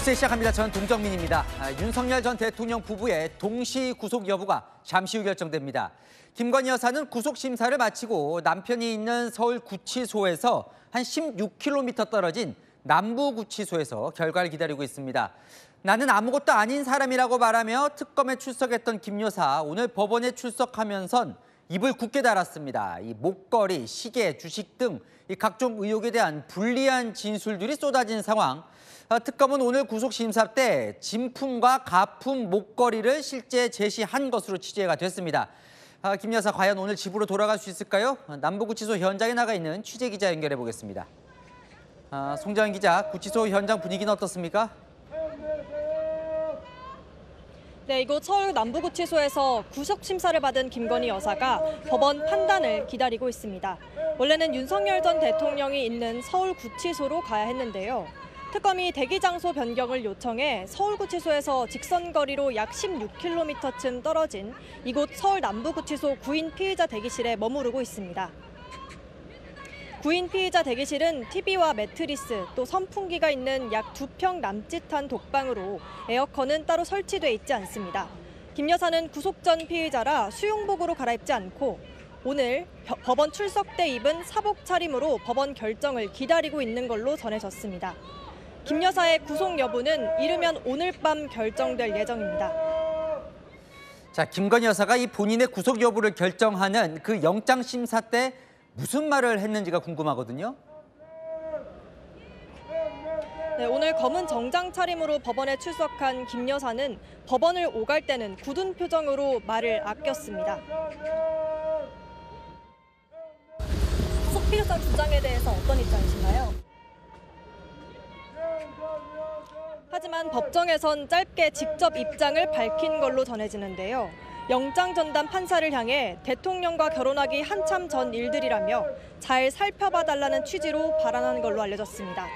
뉴스 시작합니다. 저는 동정민입니다. 윤석열 전 대통령 부부의 동시 구속 여부가 잠시 후 결정됩니다. 김건희 여사는 구속 심사를 마치고 남편이 있는 서울 구치소에서 한 16km 떨어진 남부구치소에서 결과를 기다리고 있습니다. 나는 아무것도 아닌 사람이라고 말하며 특검에 출석했던 김 여사, 오늘 법원에 출석하면선 입을 굳게 달았습니다. 이 목걸이, 시계, 주식 등 이 각종 의혹에 대한 불리한 진술들이 쏟아진 상황. 특검은 오늘 구속심사 때 진품과 가품 목걸이를 실제 제시한 것으로 취재가 됐습니다. 김 여사, 과연 오늘 집으로 돌아갈 수 있을까요? 남부구치소 현장에 나가 있는 취재기자 연결해 보겠습니다. 송정은 기자, 구치소 현장 분위기는 어떻습니까? 네, 이곳 서울 남부구치소에서 구속 심사를 받은 김건희 여사가 법원 판단을 기다리고 있습니다. 원래는 윤석열 전 대통령이 있는 서울구치소로 가야 했는데요. 특검이 대기 장소 변경을 요청해 서울구치소에서 직선거리로 약 16km쯤 떨어진 이곳 서울 남부구치소 구인 피의자 대기실에 머무르고 있습니다. 구인 피의자 대기실은 TV와 매트리스, 또 선풍기가 있는 약 2평 남짓한 독방으로 에어컨은 따로 설치돼 있지 않습니다. 김 여사는 구속 전 피의자라 수용복으로 갈아입지 않고 오늘 법원 출석 때 입은 사복 차림으로 법원 결정을 기다리고 있는 걸로 전해졌습니다. 김 여사의 구속 여부는 이르면 오늘 밤 결정될 예정입니다. 자, 김건희 여사가 이 본인의 구속 여부를 결정하는 그 영장 심사 때 무슨 말을 했는지가 궁금하거든요. 네, 오늘 검은 정장 차림으로 법원에 출석한 김 여사는 법원을 오갈 때는 굳은 표정으로 말을 아꼈습니다. 구속 필요성 주장에 대해서 어떤 입장이신가요? 하지만 법정에선 짧게 직접 입장을 밝힌 걸로 전해지는데요. 영장 전담 판사를 향해 대통령과 결혼하기 한참 전 일들이라며 잘 살펴봐달라는 취지로 발언한 걸로 알려졌습니다.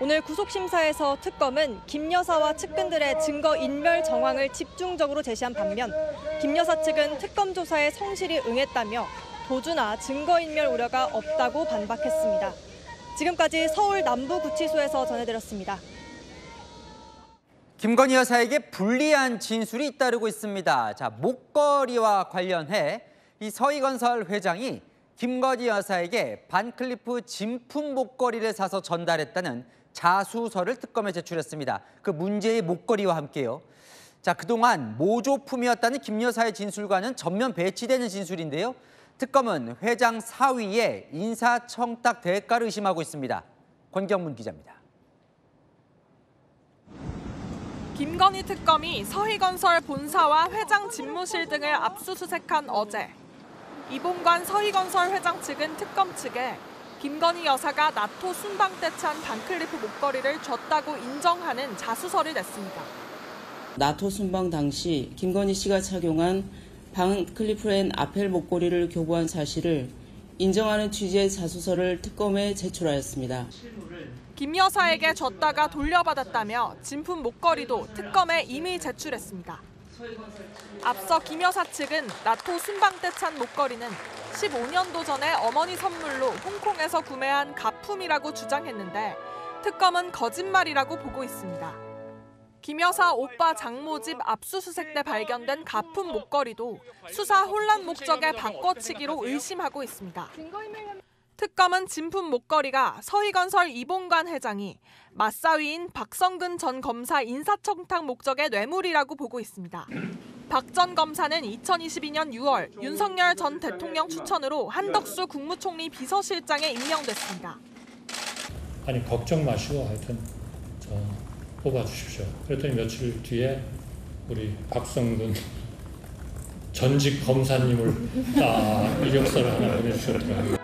오늘 구속심사에서 특검은 김 여사와 측근들의 증거 인멸 정황을 집중적으로 제시한 반면 김 여사 측은 특검 조사에 성실히 응했다며 도주나 증거 인멸 우려가 없다고 반박했습니다. 지금까지 서울 남부구치소에서 전해드렸습니다. 김건희 여사에게 불리한 진술이 잇따르고 있습니다. 자, 목걸이와 관련해 이 서희건설 회장이 김건희 여사에게 반클리프 진품 목걸이를 사서 전달했다는 자수서를 특검에 제출했습니다. 그 문제의 목걸이와 함께요. 자, 그동안 모조품이었다는 김 여사의 진술과는 전면 배치되는 진술인데요. 특검은 회장 사위의 인사청탁 대가를 의심하고 있습니다. 권경문 기자입니다. 김건희 특검이 서희건설 본사와 회장 집무실 등을 압수수색한 어제, 이봉관 서희건설 회장 측은 특검 측에 김건희 여사가 나토 순방 때 찬 반클리프 목걸이를 줬다고 인정하는 자수서를 냈습니다. 나토 순방 당시 김건희 씨가 착용한 반클리프 앤 아펠 목걸이를 교부한 사실을 인정하는 취지의 자수서를 특검에 제출하였습니다. 김 여사에게 줬다가 돌려받았다며 진품 목걸이도 특검에 이미 제출했습니다. 앞서 김 여사 측은 나토 순방 때 찬 목걸이는 15년도 전에 어머니 선물로 홍콩에서 구매한 가품이라고 주장했는데 특검은 거짓말이라고 보고 있습니다. 김 여사 오빠 장모 집 압수수색 때 발견된 가품 목걸이도 수사 혼란 목적의 바꿔치기로 의심하고 있습니다. 특검은 진품 목걸이가 서희건설 이봉관 회장이 맞사위인 박성근 전 검사 인사청탁 목적의 뇌물이라고 보고 있습니다. 박 전 검사는 2022년 6월 윤석열 전 대통령 추천으로 한덕수 국무총리 비서실장에 임명됐습니다. 아니 걱정 마시고 하여튼 뽑아주십시오. 그랬더니 며칠 뒤에 우리 박성근 전직 검사님을 이력서를 하나 보내주셨더라고요.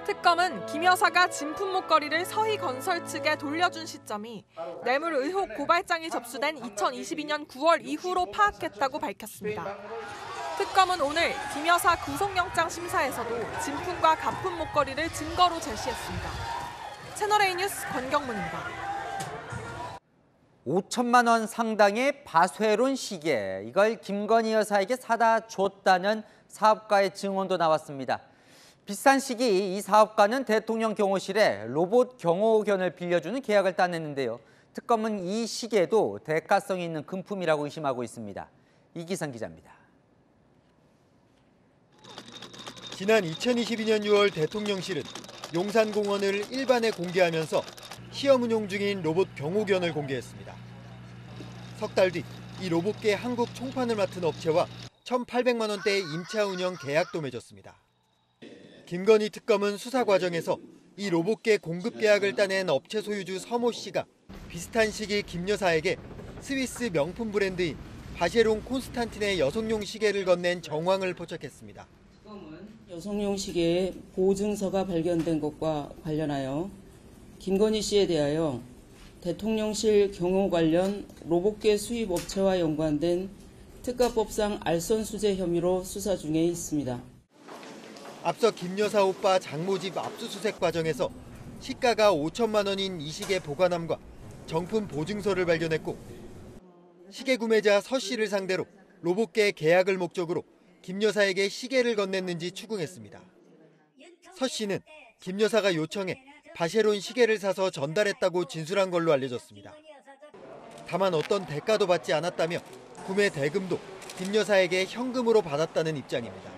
특검은 김 여사가 진품 목걸이를 서희건설 측에 돌려준 시점이 뇌물 의혹 고발장이 접수된 2022년 9월 이후로 파악했다고 밝혔습니다. 특검은 오늘 김 여사 구속영장 심사에서도 진품과 가품 목걸이를 증거로 제시했습니다. 채널A 뉴스 권경문입니다. 5천만 원 상당의 바쇠론 시계, 이걸 김건희 여사에게 사다 줬다는 사업가의 증언도 나왔습니다. 비싼 시기 이 사업가는 대통령 경호실에 로봇 경호견을 빌려주는 계약을 따냈는데요. 특검은 이 시계도 대가성이 있는 금품이라고 의심하고 있습니다. 이기상 기자입니다. 지난 2022년 6월 대통령실은 용산공원을 일반에 공개하면서 시험 운용 중인 로봇 경호견을 공개했습니다. 석 달 뒤 이 로봇계 한국 총판을 맡은 업체와 1,800만 원대의 임차 운영 계약도 맺었습니다. 김건희 특검은 수사 과정에서 이 로봇계 공급 계약을 따낸 업체 소유주 서모 씨가 비슷한 시기 김 여사에게 스위스 명품 브랜드인 바쉐롱 콘스탄틴의 여성용 시계를 건넨 정황을 포착했습니다. 여성용 시계의 보증서가 발견된 것과 관련하여 김건희 씨에 대하여 대통령실 경호 관련 로봇계 수입 업체와 연관된 특가법상 알선수재 혐의로 수사 중에 있습니다. 앞서 김 여사 오빠 장모 집 압수수색 과정에서 시가가 5천만 원인 이 시계 보관함과 정품 보증서를 발견했고 시계 구매자 서 씨를 상대로 로봇계 계약을 목적으로 김 여사에게 시계를 건넸는지 추궁했습니다. 서 씨는 김 여사가 요청해 바쉐론 시계를 사서 전달했다고 진술한 걸로 알려졌습니다. 다만 어떤 대가도 받지 않았다며 구매 대금도 김 여사에게 현금으로 받았다는 입장입니다.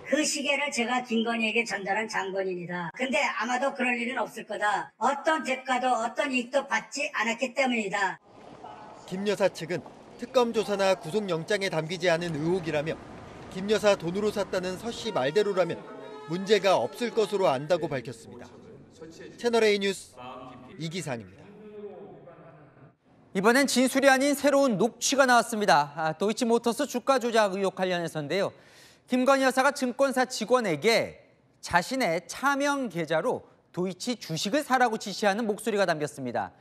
그 시계를 제가 김건희에게 전달한 장본인이다. 근데 아마도 그럴 일은 없을 거다. 어떤 대가도 어떤 이익도 받지 않았기 때문이다. 김 여사 측은 특검 조사나 구속영장에 담기지 않은 의혹이라며 김 여사 돈으로 샀다는 서 씨 말대로라면 문제가 없을 것으로 안다고 밝혔습니다. 채널A 뉴스 이기상입니다. 이번엔 진술이 아닌 새로운 녹취가 나왔습니다. 도이치모터스 주가 조작 의혹 관련해서인데요. 김건희 여사가 증권사 직원에게 자신의 차명 계좌로 도이치 주식을 사라고 지시하는 목소리가 담겼습니다.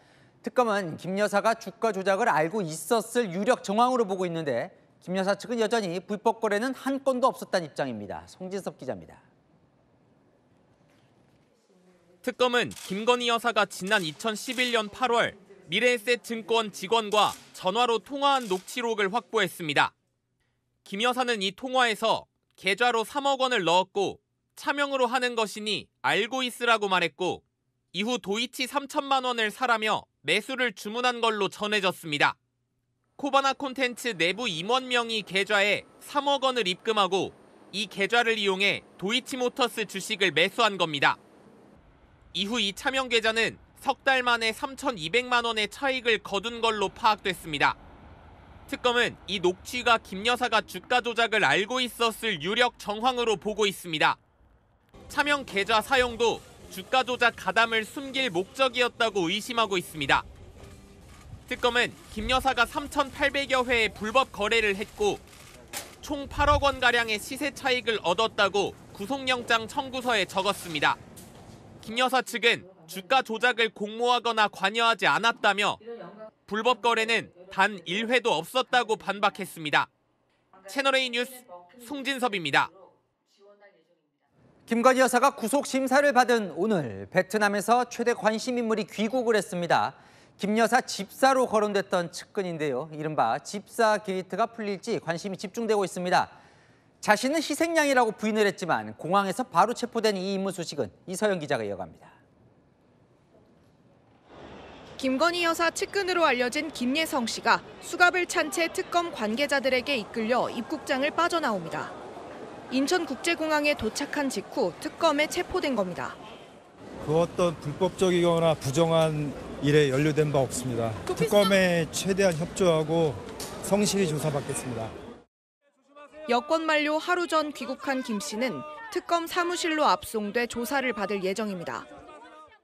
특검은 김 여사가 주가 조작을 알고 있었을 유력 정황으로 보고 있는데 김 여사 측은 여전히 불법 거래는 한 건도 없었다는 입장입니다. 송진섭 기자입니다. 특검은 김건희 여사가 지난 2011년 8월 미래에셋증권 직원과 전화로 통화한 녹취록을 확보했습니다. 김 여사는 이 통화에서 계좌로 3억 원을 넣었고 차명으로 하는 것이니 알고 있으라고 말했고 이후 도이치 3천만 원을 사라며 매수를 주문한 걸로 전해졌습니다. 코바나 콘텐츠 내부 임원명의 계좌에 3억 원을 입금하고 이 계좌를 이용해 도이치모터스 주식을 매수한 겁니다. 이후 이 차명 계좌는 석 달 만에 3,200만 원의 차익을 거둔 걸로 파악됐습니다. 특검은 이 녹취가 김 여사가 주가 조작을 알고 있었을 유력 정황으로 보고 있습니다. 차명 계좌 사용도 주가 조작 가담을 숨길 목적이었다고 의심하고 있습니다. 특검은 김 여사가 3,800여 회의 불법 거래를 했고 총 8억 원가량의 시세 차익을 얻었다고 구속영장 청구서에 적었습니다. 김 여사 측은 주가 조작을 공모하거나 관여하지 않았다며 불법 거래는 단 1회도 없었다고 반박했습니다. 채널A 뉴스 송진섭입니다. 김건희 여사가 구속 심사를 받은 오늘 베트남에서 최대 관심 인물이 귀국을 했습니다. 김 여사 집사로 거론됐던 측근인데요. 이른바 집사 게이트가 풀릴지 관심이 집중되고 있습니다. 자신은 희생양이라고 부인을 했지만 공항에서 바로 체포된 이 인물 소식은 이서영 기자가 이어갑니다. 김건희 여사 측근으로 알려진 김예성 씨가 수갑을 찬 채 특검 관계자들에게 이끌려 입국장을 빠져나옵니다. 인천국제공항에 도착한 직후 특검에 체포된 겁니다. 그 어떤 불법적이거나 부정한 일에 연루된 바 없습니다. 특검에 최대한 협조하고 성실히 조사받겠습니다. 여권 만료 하루 전 귀국한 김 씨는 특검 사무실로 압송돼 조사를 받을 예정입니다.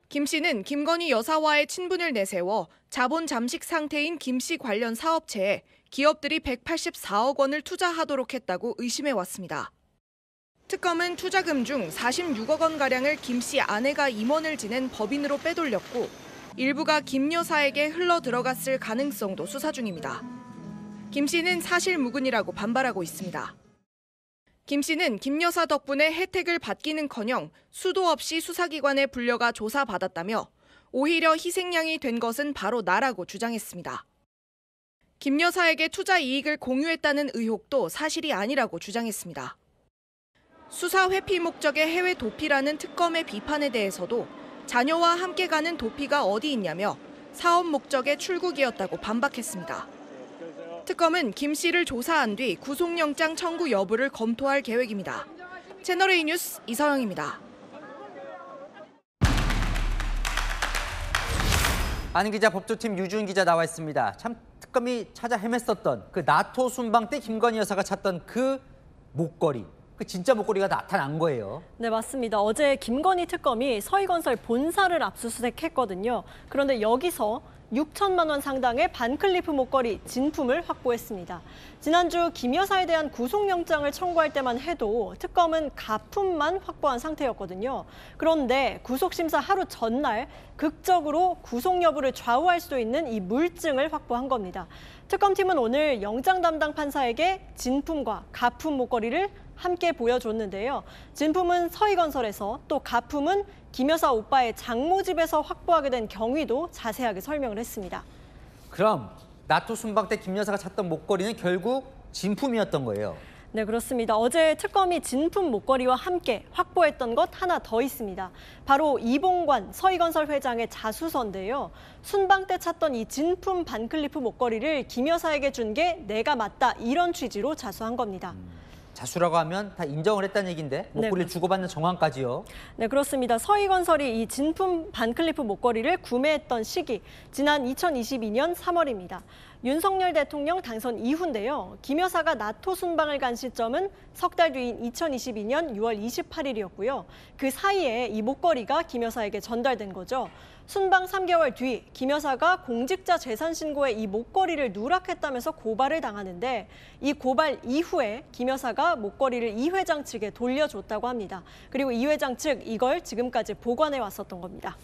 김 씨는 김건희 여사와의 친분을 내세워 자본 잠식 상태인 김 씨 관련 사업체에 기업들이 184억 원을 투자하도록 했다고 의심해왔습니다. 특검은 투자금 중 46억 원가량을 김 씨 아내가 임원을 지낸 법인으로 빼돌렸고 일부가 김 여사에게 흘러 들어갔을 가능성도 수사 중입니다. 김 씨는 사실무근이라고 반발하고 있습니다. 김 씨는 김 여사 덕분에 혜택을 받기는커녕 수도 없이 수사기관에 불려가 조사받았다며 오히려 희생양이 된 것은 바로 나라고 주장했습니다. 김 여사에게 투자 이익을 공유했다는 의혹도 사실이 아니라고 주장했습니다. 수사 회피 목적의 해외 도피라는 특검의 비판에 대해서도 자녀와 함께 가는 도피가 어디 있냐며 사업 목적의 출국이었다고 반박했습니다. 특검은 김 씨를 조사한 뒤 구속영장 청구 여부를 검토할 계획입니다. 채널A 뉴스 이서영입니다. 안은 기자, 법조팀 유준 기자 나와 있습니다. 참 특검이 찾아 헤맸었던 그 나토 순방 때 김건희 여사가 찾던 그 목걸이, 그 진짜 목걸이가 나타난 거예요. 네, 맞습니다. 어제 김건희 특검이 서희건설 본사를 압수수색했거든요. 그런데 여기서 6천만 원 상당의 반클리프 목걸이 진품을 확보했습니다. 지난주 김 여사에 대한 구속영장을 청구할 때만 해도 특검은 가품만 확보한 상태였거든요. 그런데 구속심사 하루 전날 극적으로 구속 여부를 좌우할 수도 있는 이 물증을 확보한 겁니다. 특검팀은 오늘 영장 담당 판사에게 진품과 가품 목걸이를 함께 보여줬는데요. 진품은 서희건설에서, 또 가품은 김 여사 오빠의 장모 집에서 확보하게 된 경위도 자세하게 설명을 했습니다. 그럼 나토 순방 때 김 여사가 찾던 목걸이는 결국 진품이었던 거예요. 네, 그렇습니다. 어제 특검이 진품 목걸이와 함께 확보했던 것 하나 더 있습니다. 바로 이봉관 서희건설 회장의 자수서인데요. 순방 때 찾던 이 진품 반클리프 목걸이를 김 여사에게 준 게 내가 맞다, 이런 취지로 자수한 겁니다. 자수라고 하면 다 인정을 했다는 얘기인데 목걸이를 주고받는 정황까지요. 네, 그렇습니다. 서희건설이 이 진품 반클리프 목걸이를 구매했던 시기, 지난 2022년 3월입니다. 윤석열 대통령 당선 이후인데요. 김 여사가 나토 순방을 간 시점은 석 달 뒤인 2022년 6월 28일이었고요. 그 사이에 이 목걸이가 김 여사에게 전달된 거죠. 순방 3개월 뒤 김 여사가 공직자 재산 신고에 이 목걸이를 누락했다면서 고발을 당하는데, 이 고발 이후에 김 여사가 목걸이를 이 회장 측에 돌려줬다고 합니다. 그리고 이 회장 측 이걸 지금까지 보관해 왔었던 겁니다.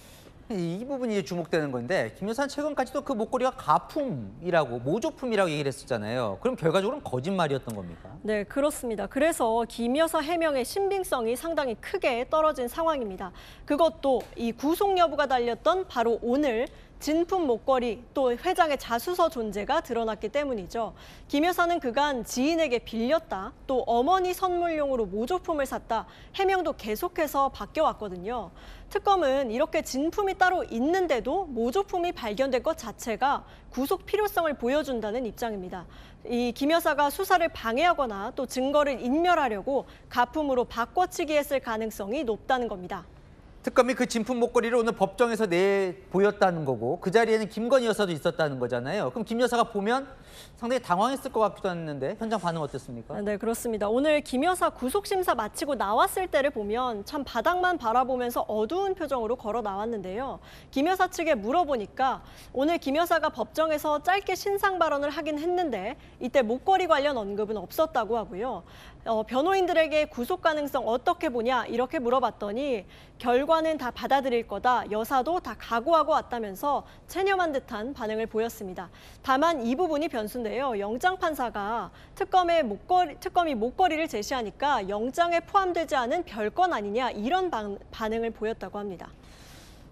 이 부분이 주목되는 건데, 김 여사는 최근까지도 그 목걸이가 가품이라고, 모조품이라고 얘기를 했었잖아요. 그럼 결과적으로는 거짓말이었던 겁니까? 네, 그렇습니다. 그래서 김 여사 해명의 신빙성이 상당히 크게 떨어진 상황입니다. 그것도 이 구속 여부가 달렸던 바로 오늘 진품 목걸이, 또 회장의 자수서 존재가 드러났기 때문이죠. 김 여사는 그간 지인에게 빌렸다, 또 어머니 선물용으로 모조품을 샀다, 해명도 계속해서 바뀌어왔거든요. 특검은 이렇게 진품이 따로 있는데도 모조품이 발견된 것 자체가 구속 필요성을 보여준다는 입장입니다. 이 김 여사가 수사를 방해하거나 또 증거를 인멸하려고 가품으로 바꿔치기 했을 가능성이 높다는 겁니다. 특검이 그 진품 목걸이를 오늘 법정에서 내보였다는 거고, 그 자리에는 김건희 여사도 있었다는 거잖아요. 그럼 김 여사가 보면 상당히 당황했을 것 같기도 했는데 현장 반응 어땠습니까? 네, 그렇습니다. 오늘 김 여사 구속심사 마치고 나왔을 때를 보면 참 바닥만 바라보면서 어두운 표정으로 걸어 나왔는데요. 김 여사 측에 물어보니까 오늘 김 여사가 법정에서 짧게 신상 발언을 하긴 했는데 이때 목걸이 관련 언급은 없었다고 하고요. 변호인들에게 구속 가능성 어떻게 보냐 이렇게 물어봤더니 결과는 다 받아들일 거다, 여사도 다 각오하고 왔다면서 체념한 듯한 반응을 보였습니다. 다만 이 부분이 변수인데요. 영장 판사가 특검이 목걸이를 제시하니까 영장에 포함되지 않은 별건 아니냐, 이런 반응을 보였다고 합니다.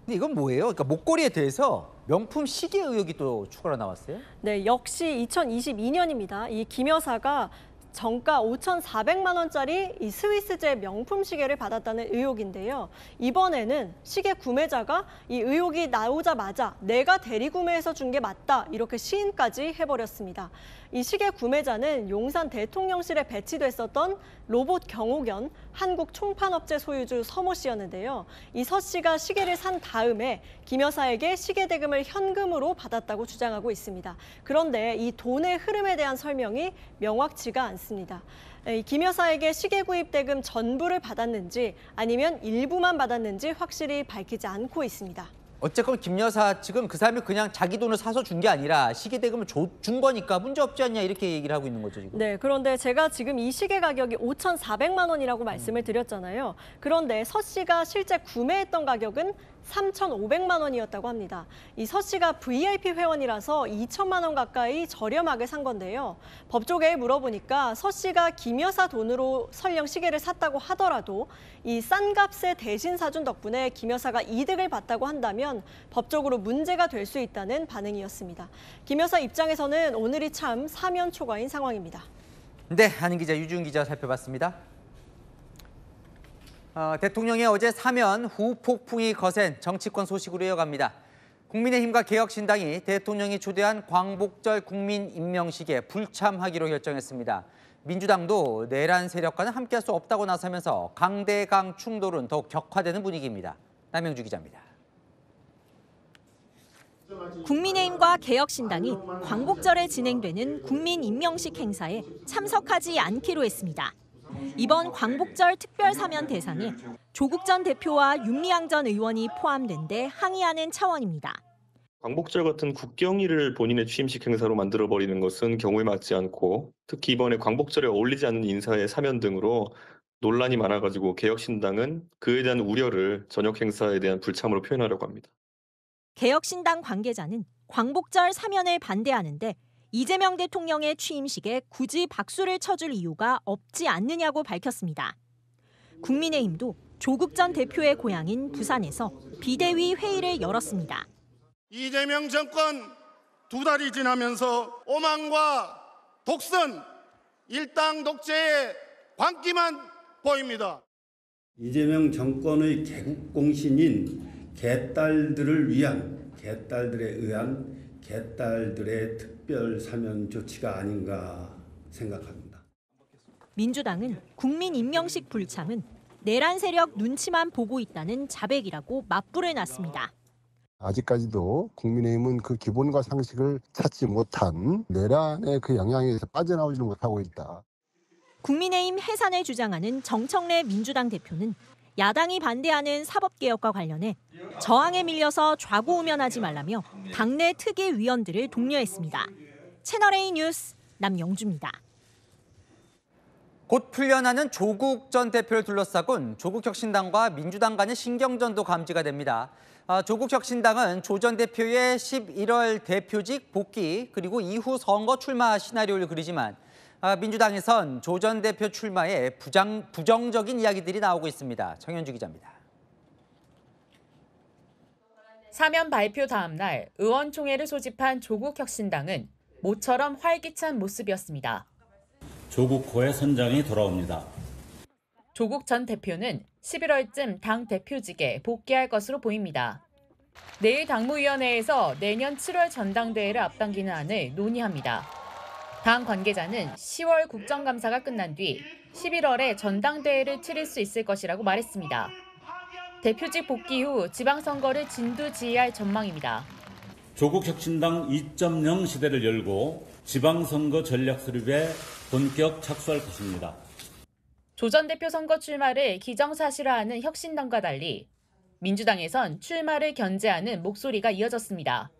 근데 이건 뭐예요? 그러니까 목걸이에 대해서 명품 시계 의혹이 또 추가로 나왔어요? 네, 역시 2022년입니다. 이 김 여사가 정가 5,400만 원짜리 이 스위스제 명품 시계를 받았다는 의혹인데요. 이번에는 시계 구매자가 이 의혹이 나오자마자 내가 대리구매해서 준 게 맞다, 이렇게 시인까지 해버렸습니다. 이 시계 구매자는 용산 대통령실에 배치됐었던 로봇 경호견 한국 총판업체 소유주 서모 씨였는데요. 이 서 씨가 시계를 산 다음에 김 여사에게 시계 대금을 현금으로 받았다고 주장하고 있습니다. 그런데 이 돈의 흐름에 대한 설명이 명확치가 않습니다. 김 여사에게 시계 구입 대금 전부를 받았는지 아니면 일부만 받았는지 확실히 밝히지 않고 있습니다. 어쨌건 김 여사 측은 그 사람이 그냥 자기 돈을 사서 준 게 아니라 시계 대금을 준 거니까 문제 없지 않냐, 이렇게 얘기를 하고 있는 거죠, 지금. 네, 그런데 제가 지금 이 시계 가격이 5,400만 원이라고 말씀을 드렸잖아요. 그런데 서 씨가 실제 구매했던 가격은 3,500만 원이었다고 합니다. 이 서 씨가 VIP 회원이라서 2천만 원 가까이 저렴하게 산 건데요. 법조계에 물어보니까 서 씨가 김 여사 돈으로 설령 시계를 샀다고 하더라도 이 싼 값에 대신 사준 덕분에 김 여사가 이득을 봤다고 한다면 법적으로 문제가 될 수 있다는 반응이었습니다. 김 여사 입장에서는 오늘이 참 사면 초과인 상황입니다. 네, 안은 기자, 유준 기자 살펴봤습니다. 대통령의 어제 사면 후 폭풍이 거센 정치권 소식으로 이어갑니다. 국민의힘과 개혁신당이 대통령이 초대한 광복절 국민 임명식에 불참하기로 결정했습니다. 민주당도 내란 세력과는 함께할 수 없다고 나서면서 강대강 충돌은 더욱 격화되는 분위기입니다. 남영주 기자입니다. 국민의힘과 개혁신당이 광복절에 진행되는 국민 임명식 행사에 참석하지 않기로 했습니다. 이번 광복절 특별 사면 대상에 조국 전 대표와 윤미향 전 의원이 포함된 데 항의하는 차원입니다. 광복절 같은 국경일을 본인의 취임식 행사로 만들어버리는 것은 경우에 맞지 않고 특히 이번에 광복절에 어울리지 않는 인사의 사면 등으로 논란이 많아가지고 개혁신당은 그에 대한 우려를 저녁 행사에 대한 불참으로 표현하려고 합니다. 개혁신당 관계자는 광복절 사면을 반대하는데 이재명 대통령의 취임식에 굳이 박수를 쳐줄 이유가 없지 않느냐고 밝혔습니다. 국민의힘도 조국 전 대표의 고향인 부산에서 비대위 회의를 열었습니다. 이재명 정권 2달이 지나면서 오만과 독선, 일당 독재의 광기만 보입니다. 이재명 정권의 개국 공신인 개딸들을 위한 개딸들에 의한 개딸들의 특별 사면 조치가 아닌가 생각합니다. 민주당은 국민 임명식 불참은 내란 세력 눈치만 보고 있다는 자백이라고 맞불을 놨습니다. 아직까지도 국민의힘은 그 기본과 상식을 찾지 못한 내란의 그 영향에서 빠져나오지는 못하고 있다. 국민의힘 해산을 주장하는 정청래 민주당 대표는 야당이 반대하는 사법개혁과 관련해 저항에 밀려서 좌고우면하지 말라며 당내 특위 위원들을 독려했습니다. 채널A 뉴스 남영주입니다. 곧 풀려나는 조국 전 대표를 둘러싸곤 조국혁신당과 민주당 간의 신경전도 감지가 됩니다. 조국혁신당은 조 전 대표의 11월 대표직 복귀 그리고 이후 선거 출마 시나리오를 그리지만 민주당에선 조 전 대표 출마에 부정적인 이야기들이 나오고 있습니다. 정현주 기자입니다. 사면 발표 다음 날 의원총회를 소집한 조국혁신당은 모처럼 활기찬 모습이었습니다. 조국호의 선장이 돌아옵니다. 조국 전 대표는 11월쯤 당 대표직에 복귀할 것으로 보입니다. 내일 당무위원회에서 내년 7월 전당대회를 앞당기는 안을 논의합니다. 당 관계자는 10월 국정감사가 끝난 뒤 11월에 전당대회를 치를 수 있을 것이라고 말했습니다. 대표직 복귀 후 지방선거를 진두지휘할 전망입니다. 조국혁신당 2.0 시대를 열고 지방선거 전략 수립에 본격 착수할 것입니다. 조 전 대표 선거 출마를 기정사실화하는 혁신당과 달리 민주당에선 출마를 견제하는 목소리가 이어졌습니다.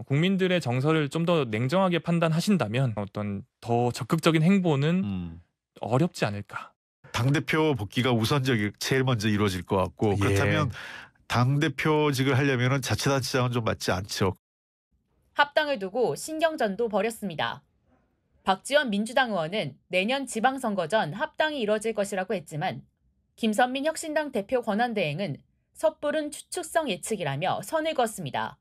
국민들의 정서를 좀 더 냉정하게 판단하신다면 어떤 더 적극적인 행보는 어렵지 않을까. 당대표 복귀가 제일 먼저 이루어질 것 같고 그렇다면 당대표직을 하려면 자치단체장은 좀 맞지 않죠. 합당을 두고 신경전도 벌였습니다. 박지원 민주당 의원은 내년 지방선거 전 합당이 이뤄질 것이라고 했지만 김선민 혁신당 대표 권한대행은 섣부른 추측성 예측이라며 선을 그었습니다.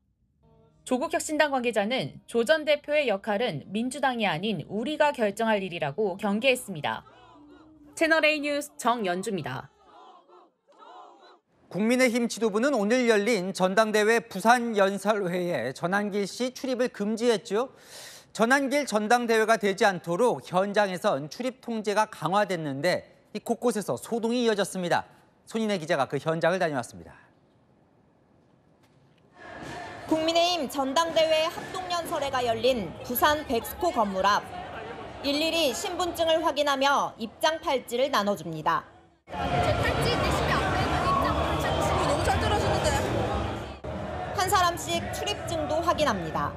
조국혁신당 관계자는 조 전 대표의 역할은 민주당이 아닌 우리가 결정할 일이라고 경계했습니다. 채널A 뉴스 정연주입니다. 국민의힘 지도부는 오늘 열린 전당대회 부산연설회에 전한길 씨 출입을 금지했죠. 전한길 전당대회가 되지 않도록 현장에선 출입 통제가 강화됐는데 이 곳곳에서 소동이 이어졌습니다. 손인혜 기자가 그 현장을 다녀왔습니다. 국민의힘 전당대회 합동연설회가 열린 부산 백스코 건물 앞. 일일이 신분증을 확인하며 입장 팔찌를 나눠줍니다. 한 사람씩 출입증도 확인합니다.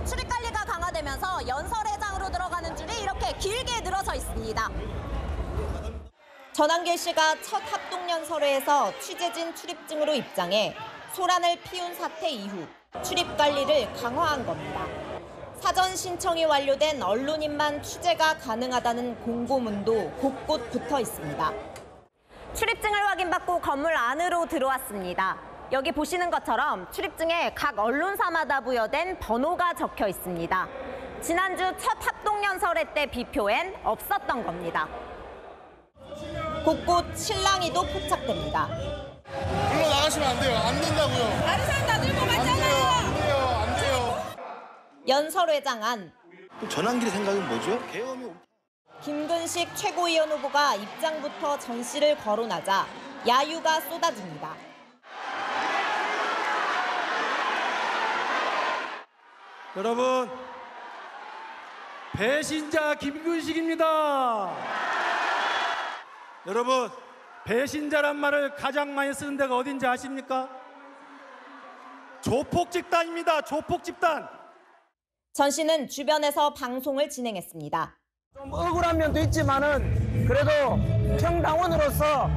출입 관리가 강화되면서 연설회장으로 들어가는 줄이 이렇게 길게 늘어서 있습니다. 전한길 씨가 첫 합동연설회에서 취재진 출입증으로 입장해 소란을 피운 사태 이후 출입 관리를 강화한 겁니다. 사전 신청이 완료된 언론인만 취재가 가능하다는 공고문도 곳곳 붙어 있습니다. 출입증을 확인받고 건물 안으로 들어왔습니다. 여기 보시는 것처럼 출입증에 각 언론사마다 부여된 번호가 적혀 있습니다. 지난주 첫 합동연설회 때 비표엔 없었던 겁니다. 곳곳 실랑이도 포착됩니다. 불러 나가시면 안 돼요. 안 된다고요. 다른 사람 다 들고 갔잖아요. 안 돼요. 연설회장 안. 전환길 생각은 뭐죠? 김근식 최고위원 후보가 입장부터 전씨를 거론하자 야유가 쏟아집니다. 여러분, 배신자 김근식입니다. 여러분, 배신자란 말을 가장 많이 쓰는 데가 어딘지 아십니까? 조폭 집단입니다. 조폭 집단. 전 씨는 주변에서 방송을 진행했습니다. 좀 억울한 면도 있지만은 그래도 평당원으로서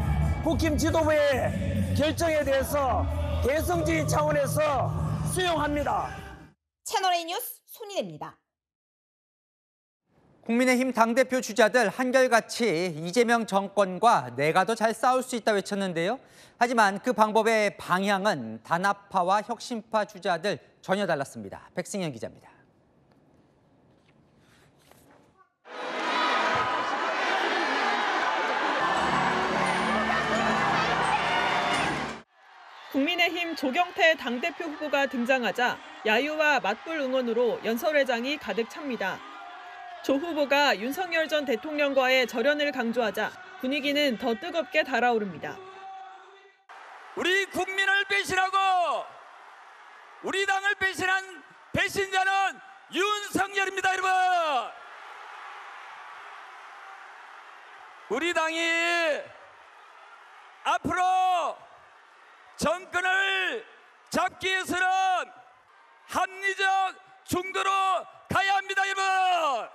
국힘 지도부의 결정에 대해서 대승적인 차원에서 수용합니다. 채널A 뉴스 손희대입니다. 국민의힘 당대표 주자들 한결같이 이재명 정권과 내가 더 잘 싸울 수 있다 외쳤는데요. 하지만 그 방법의 방향은 단합파와 혁신파 주자들 전혀 달랐습니다. 백승현 기자입니다. 국민의힘 조경태 당대표 후보가 등장하자 야유와 맞불 응원으로 연설회장이 가득 찹니다. 조 후보가 윤석열 전 대통령과의 절연을 강조하자 분위기는 더 뜨겁게 달아오릅니다. 우리 국민을 배신하고 우리 당을 배신한 배신자는 윤석열입니다, 여러분. 우리 당이 앞으로 정권을 잡기 위해서는 합리적 중도로 가야 합니다, 여러분.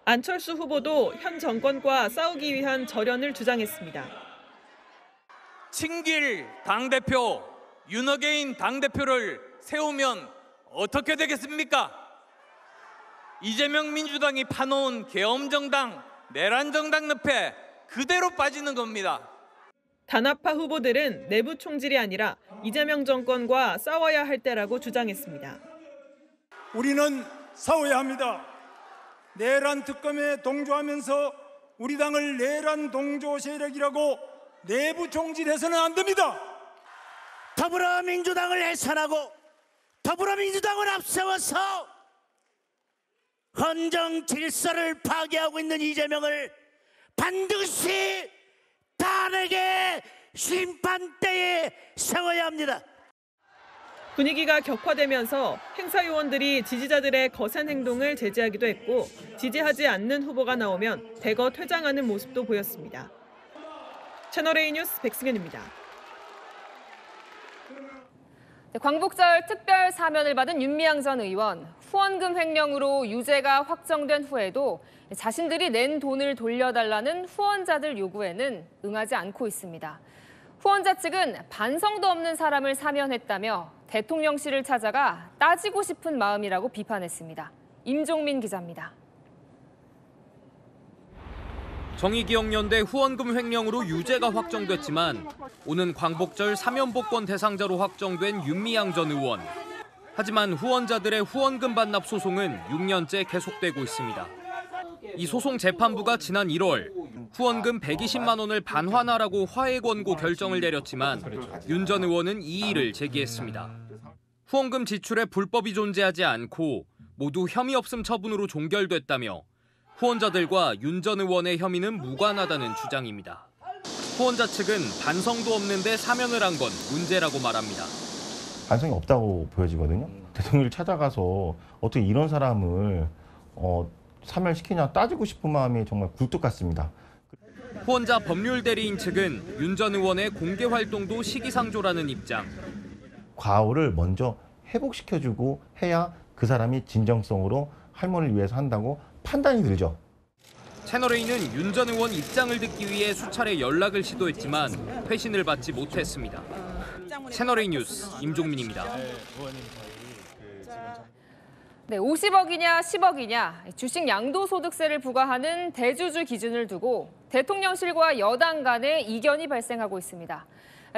안철수 후보도 현 정권과 싸우기 위한 절연을 주장했습니다. 친길 당대표, 윤어게인 당대표를 세우면 어떻게 되겠습니까? 이재명 민주당이 파놓은 계엄정당, 내란정당 늪에 그대로 빠지는 겁니다. 단합파 후보들은 내부 총질이 아니라 이재명 정권과 싸워야 할 때라고 주장했습니다. 우리는 싸워야 합니다. 내란 특검에 동조하면서 우리 당을 내란 동조 세력이라고 내부 총질해서는 안 됩니다. 더불어민주당을 해산하고 더불어민주당을 앞세워서 헌정 질서를 파괴하고 있는 이재명을 반드시 탄핵의 심판대에 세워야 합니다. 분위기가 격화되면서 행사요원들이 지지자들의 거센 행동을 제지하기도 했고 지지하지 않는 후보가 나오면 대거 퇴장하는 모습도 보였습니다. 채널A 뉴스 백승현입니다. 광복절 특별 사면을 받은 윤미향 전 의원. 후원금 횡령으로 유죄가 확정된 후에도 자신들이 낸 돈을 돌려달라는 후원자들 요구에는 응하지 않고 있습니다. 후원자 측은 반성도 없는 사람을 사면했다며 대통령실을 찾아가 따지고 싶은 마음이라고 비판했습니다. 임종민 기자입니다. 정의기억연대 후원금 횡령으로 유죄가 확정됐지만 오는 광복절 사면복권 대상자로 확정된 윤미향 전 의원. 하지만 후원자들의 후원금 반납 소송은 6년째 계속되고 있습니다. 이 소송 재판부가 지난 1월 후원금 120만 원을 반환하라고 화해 권고 결정을 내렸지만 윤 전 의원은 이의를 제기했습니다. 후원금 지출에 불법이 존재하지 않고 모두 혐의 없음 처분으로 종결됐다며 후원자들과 윤 전 의원의 혐의는 무관하다는 주장입니다. 후원자 측은 반성도 없는데 사면을 한 건 문제라고 말합니다. 반성이 없다고 보여지거든요. 대통령을 찾아가서 어떻게 이런 사람을 사면시키냐 따지고 싶은 마음이 정말 굴뚝 같습니다. 후원자 법률 대리인 측은 윤 전 의원의 공개 활동도 시기상조라는 입장. 과오를 먼저 회복시켜주고 해야 그 사람이 진정성으로 할머니를 위해서 한다고 판단이 들죠. 채널A는 윤 전 의원 입장을 듣기 위해 수차례 연락을 시도했지만 회신을 받지 못했습니다. 채널A 뉴스 임종민입니다. 네, 50억이냐 10억이냐 주식 양도소득세를 부과하는 대주주 기준을 두고 대통령실과 여당 간에 이견이 발생하고 있습니다.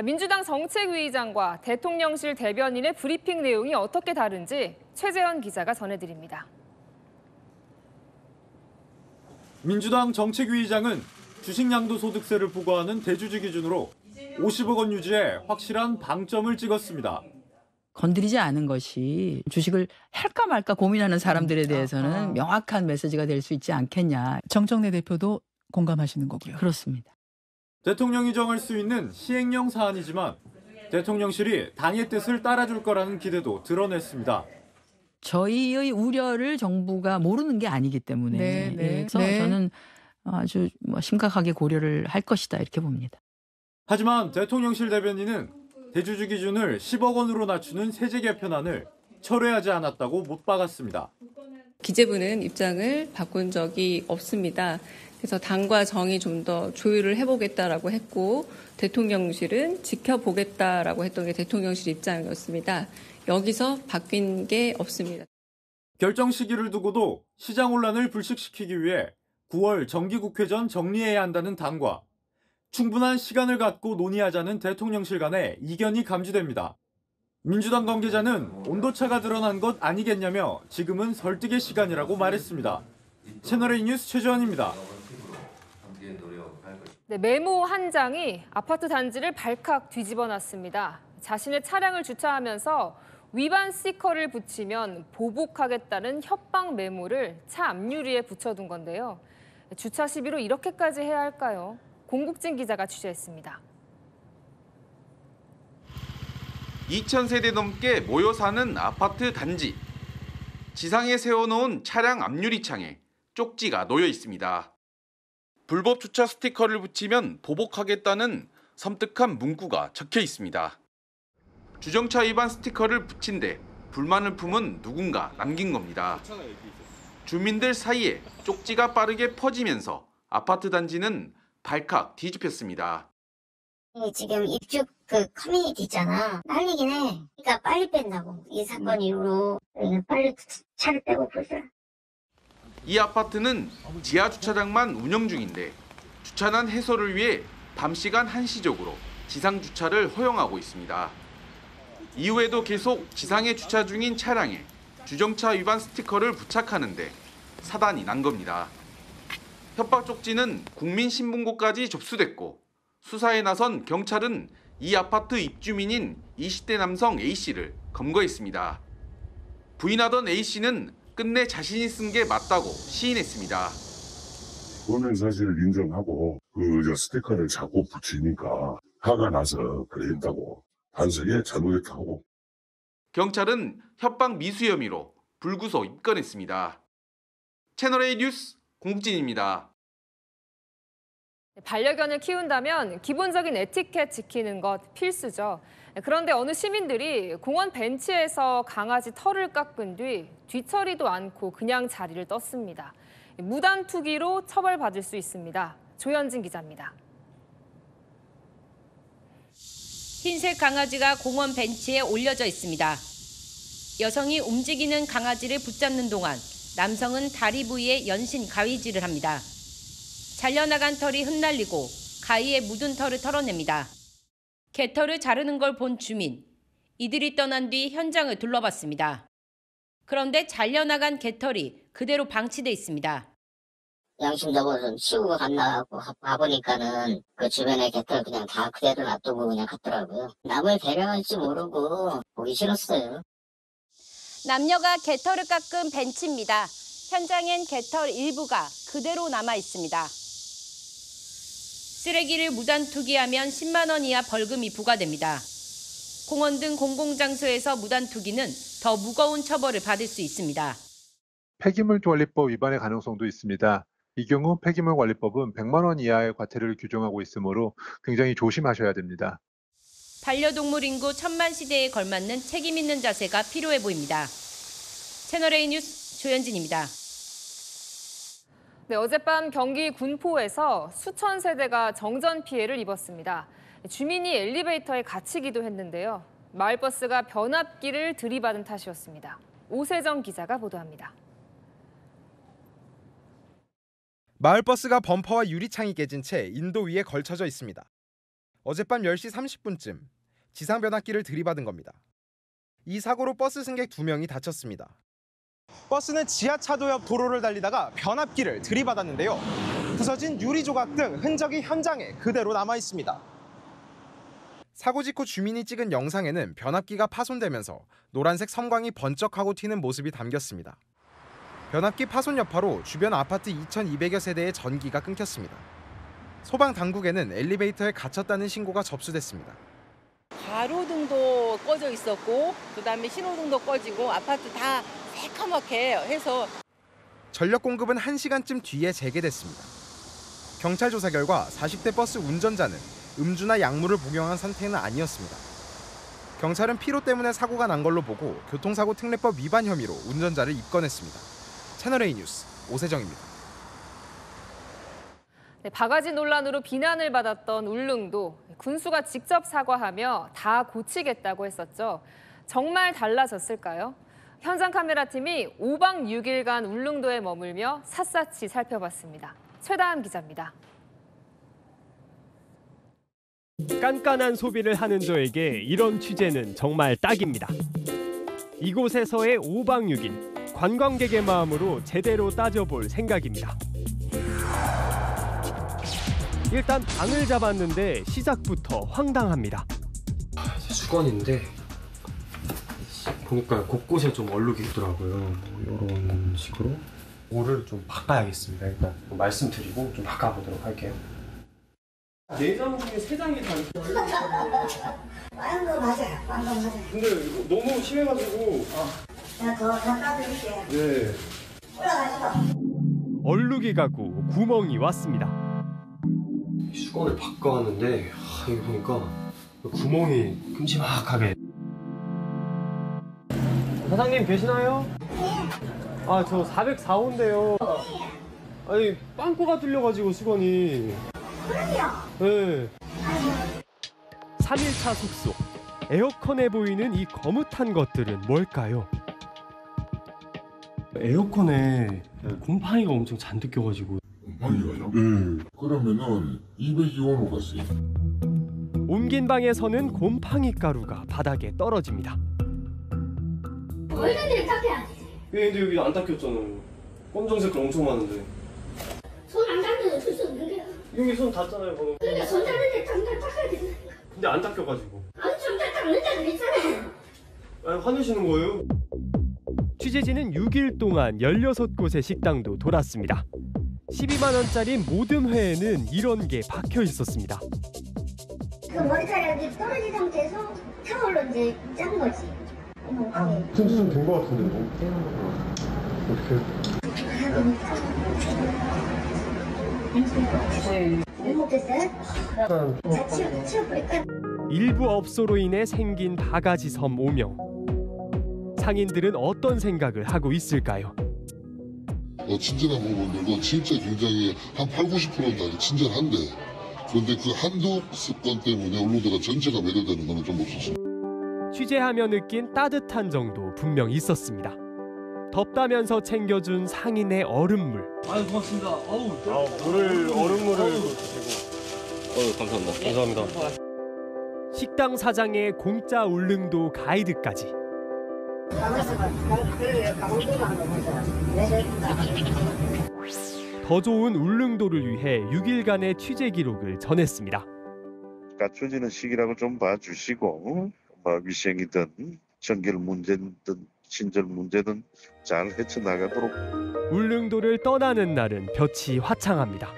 민주당 정책위의장과 대통령실 대변인의 브리핑 내용이 어떻게 다른지 최재현 기자가 전해드립니다. 민주당 정책위의장은 주식 양도소득세를 부과하는 대주주 기준으로 50억 원 유지에 확실한 방점을 찍었습니다. 건드리지 않은 것이 주식을 할까 말까 고민하는 사람들에 대해서는 명확한 메시지가 될 수 있지 않겠냐. 정청래 대표도 공감하시는 거고요. 그렇습니다. 대통령이 정할 수 있는 시행령 사안이지만 대통령실이 당의 뜻을 따라줄 거라는 기대도 드러냈습니다. 저희의 우려를 정부가 모르는 게 아니기 때문에 그래서 저는 아주 심각하게 고려를 할 것이다 이렇게 봅니다. 하지만 대통령실 대변인은 대주주 기준을 10억 원으로 낮추는 세제 개편안을 철회하지 않았다고 못 박았습니다. 기재부는 입장을 바꾼 적이 없습니다. 그래서 당과 정이 좀 더 조율을 해보겠다라고 했고 대통령실은 지켜보겠다라고 했던 게 대통령실 입장이었습니다. 여기서 바뀐 게 없습니다. 결정 시기를 두고도 시장 혼란을 불식시키기 위해 9월 정기국회 전 정리해야 한다는 당과 충분한 시간을 갖고 논의하자는 대통령실 간의 이견이 감지됩니다. 민주당 관계자는 온도차가 드러난 것 아니겠냐며 지금은 설득의 시간이라고 말했습니다. 채널A 뉴스 최주환입니다. 네, 메모 한 장이 아파트 단지를 발칵 뒤집어놨습니다. 자신의 차량을 주차하면서 위반 스티커를 붙이면 보복하겠다는 협박 메모를 차 앞유리에 붙여둔 건데요. 주차 시비로 이렇게까지 해야 할까요? 공국진 기자가 취재했습니다. 2,000세대 넘게 모여 사는 아파트 단지. 지상에 세워놓은 차량 앞유리창에 쪽지가 놓여 있습니다. 불법 주차 스티커를 붙이면 보복하겠다는 섬뜩한 문구가 적혀 있습니다. 주정차 위반 스티커를 붙인 데 불만을 품은 누군가 남긴 겁니다. 주민들 사이에 쪽지가 빠르게 퍼지면서 아파트 단지는 발칵 뒤집혔습니다. 지금 입주 커뮤니티 있잖아. 난리긴 해. 그러니까 빨리 뺀다고. 이 사건 이후로 빨리 차를 빼고 보자. 이 아파트는 지하 주차장만 운영 중인데 주차난 해소를 위해 밤 시간 한시적으로 지상 주차를 허용하고 있습니다. 이후에도 계속 지상에 주차 중인 차량에 주정차 위반 스티커를 부착하는데 사단이 난 겁니다. 협박 쪽지는 국민신문고까지 접수됐고 수사에 나선 경찰은 이 아파트 입주민인 20대 남성 A씨를 검거했습니다. 부인하던 A씨는 끝내 자신이 쓴 게 맞다고 시인했습니다. 그거는 사실 인정하고 그 스티커를 자꾸 붙이니까 화가 나서 그랬다고 반성에 잘못했다고. 경찰은 협박 미수 혐의로 불구속 입건했습니다. 채널A 뉴스 공국진입니다. 반려견을 키운다면 기본적인 에티켓 지키는 것 필수죠. 그런데 어느 시민들이 공원 벤치에서 강아지 털을 깎은 뒤 뒤처리도 않고 그냥 자리를 떴습니다. 무단 투기로 처벌받을 수 있습니다. 조현진 기자입니다. 흰색 강아지가 공원 벤치에 올려져 있습니다. 여성이 움직이는 강아지를 붙잡는 동안 남성은 다리 부위에 연신 가위질을 합니다. 잘려나간 털이 흩날리고 가위에 묻은 털을 털어냅니다. 개털을 자르는 걸 본 주민. 이들이 떠난 뒤 현장을 둘러봤습니다. 그런데 잘려나간 개털이 그대로 방치돼 있습니다. 양심적으로 좀 치우고 갔나고 가보니까는 그 주변에 개털 그냥 다 그대로 놔두고 그냥 갔더라고요. 남을 배려할지 모르고 보기 싫었어요. 남녀가 개털을 깎은 벤치입니다. 현장엔 개털 일부가 그대로 남아 있습니다. 쓰레기를 무단 투기하면 10만 원 이하 벌금이 부과됩니다. 공원 등 공공장소에서 무단 투기는 더 무거운 처벌을 받을 수 있습니다. 폐기물관리법 위반의 가능성도 있습니다. 이 경우 폐기물관리법은 100만 원 이하의 과태료를 규정하고 있으므로 굉장히 조심하셔야 됩니다. 반려동물 인구 1000만 시대에 걸맞는 책임 있는 자세가 필요해 보입니다. 채널A 뉴스 조현진입니다. 네, 어젯밤 경기 군포에서 수천 세대가 정전 피해를 입었습니다. 주민이 엘리베이터에 갇히기도 했는데요. 마을버스가 변압기를 들이받은 탓이었습니다. 오세정 기자가 보도합니다. 마을버스가 범퍼와 유리창이 깨진 채 인도 위에 걸쳐져 있습니다. 어젯밤 10시 30분쯤 지상 변압기를 들이받은 겁니다. 이 사고로 버스 승객 2명이 다쳤습니다. 버스는 지하차도 옆 도로를 달리다가 변압기를 들이받았는데요. 부서진 유리 조각 등 흔적이 현장에 그대로 남아 있습니다. 사고 직후 주민이 찍은 영상에는 변압기가 파손되면서 노란색 섬광이 번쩍하고 튀는 모습이 담겼습니다. 변압기 파손 여파로 주변 아파트 2,200여 세대의 전기가 끊겼습니다. 소방 당국에는 엘리베이터에 갇혔다는 신고가 접수됐습니다. 가로등도 꺼져 있었고 그다음에 신호등도 꺼지고 아파트 다 새까맣게 해서 전력 공급은 1시간쯤 뒤에 재개됐습니다. 경찰 조사 결과 40대 버스 운전자는 음주나 약물을 복용한 상태는 아니었습니다. 경찰은 피로 때문에 사고가 난 걸로 보고 교통사고 특례법 위반 혐의로 운전자를 입건했습니다. 채널A 뉴스 오세정입니다. 네, 바가지 논란으로 비난을 받았던 울릉도 군수가 직접 사과하며 다 고치겠다고 했었죠. 정말 달라졌을까요? 현장 카메라팀이 5박 6일간 울릉도에 머물며 샅샅이 살펴봤습니다. 최다한 기자입니다. 깐깐한 소비를 하는 저에게 이런 취재는 정말 딱입니다. 이곳에서의 5박 6일, 관광객의 마음으로 제대로 따져볼 생각입니다. 일단 방을 잡았는데 시작부터 황당합니다. 수건인데 보니까 곳곳에 좀 얼룩이 있더라고요. 이런 식으로 이거를 좀 바꿔야겠습니다. 일단 말씀드리고 좀 바꿔보도록 할게요. 4장 중에 3장이 다 이렇게 빠른 거 맞아요. 빠른 거 맞아요. 근데 이거 너무 심해가지고 내가 더 닦아드릴게요. 네. 올라가시죠. 얼룩이 가고 구멍이 왔습니다. 수건을 바꿔왔는데 여기 보니까 구멍이 큼지막하게. 사장님 계시나요? 아, 저 404호인데요. 아니, 빵꾸가 뚫려가지고 수건이. 네. 3일차 숙소. 에어컨에 보이는 이 거뭇한 것들은 뭘까요? 에어컨에 곰팡이가 엄청 잔뜩 껴가지고. 곰팡이가요? 네. 그러면은 202호로 갔어요. 옮긴 방에서는 곰팡이 가루가 바닥에 떨어집니다. 얼른들 닦여야지. 근데 여기 안 닦였잖아요. 검정색 엄청 많은데. 손 안 닦는 어쩔 수 없는 게요. 여기 손 닿잖아요, 방금. 그러니까 손 닦는데 당장 닦아야 된다니까. 근데 안 닦여가지고. 아니 좀 닦는다 그랬잖아요. 아니, 화내시는 거예요? 취재진은 6일 동안 16곳의 식당도 돌았습니다. 12만 원짜리 모듬 회에는 이런 게 박혀 있었습니다. 그 머리카락이 떨어진 상태에서 타월로 이제 짠 거지. 좀 된 거 같은데, 뭐. 어떻게? 못 먹겠어요? 자, 치워버릴까? 일부 업소로 인해 생긴 바가지 섬 오명. 상인들은 어떤 생각을 하고 있을까요? 친절한 부분들도 진짜 굉장히 한 80~90%는 친절한데 그런데 그 한두 습관 때문에 울릉도가 전체가 매료되는 건 좀 없었습니다. 취재하며 느낀 따뜻한 정도 분명 있었습니다. 덥다면서 챙겨준 상인의 얼음물. 아유, 고맙습니다. 얼음물을 드시고. 감사합니다. 감사합니다. 식당 사장의 공짜 울릉도 가이드까지. 더 좋은 울릉도를 위해 6일간의 취재 기록을 전했습니다. 갖춰지는 시기라고 좀 봐주시고 위생이든 전결 문제든 친절 문제든 잘 헤쳐나가도록. 울릉도를 떠나는 날은 볕이 화창합니다.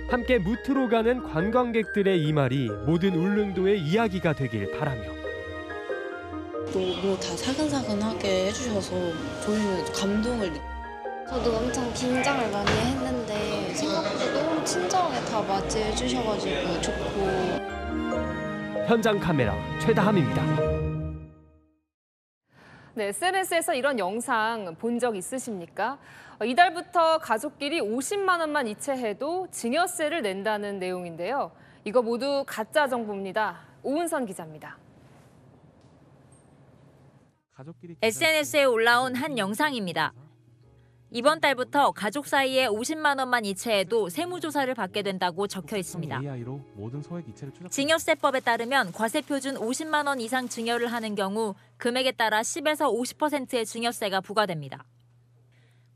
함께 무트로 가는 관광객들의 이 말이 모든 울릉도의 이야기가 되길 바라며. 너무 다 사근사근하게 해주셔서 저희는 감동을. 저도 엄청 긴장을 많이 했는데 생각보다 너무 친절하게 다 맞이해 주셔가지고 좋고. 현장 카메라 최다함입니다. 네, SNS에서 이런 영상 본 적 있으십니까? 이달부터 가족끼리 50만 원만 이체해도 증여세를 낸다는 내용인데요. 이거 모두 가짜 정보입니다. 오은선 기자입니다. SNS에 올라온 한 영상입니다. 이번 달부터 가족 사이에 50만 원만 이체해도 세무조사를 받게 된다고 적혀 있습니다. 증여세법에 따르면 과세표준 50만 원 이상 증여를 하는 경우 금액에 따라 10에서 50%의 증여세가 부과됩니다.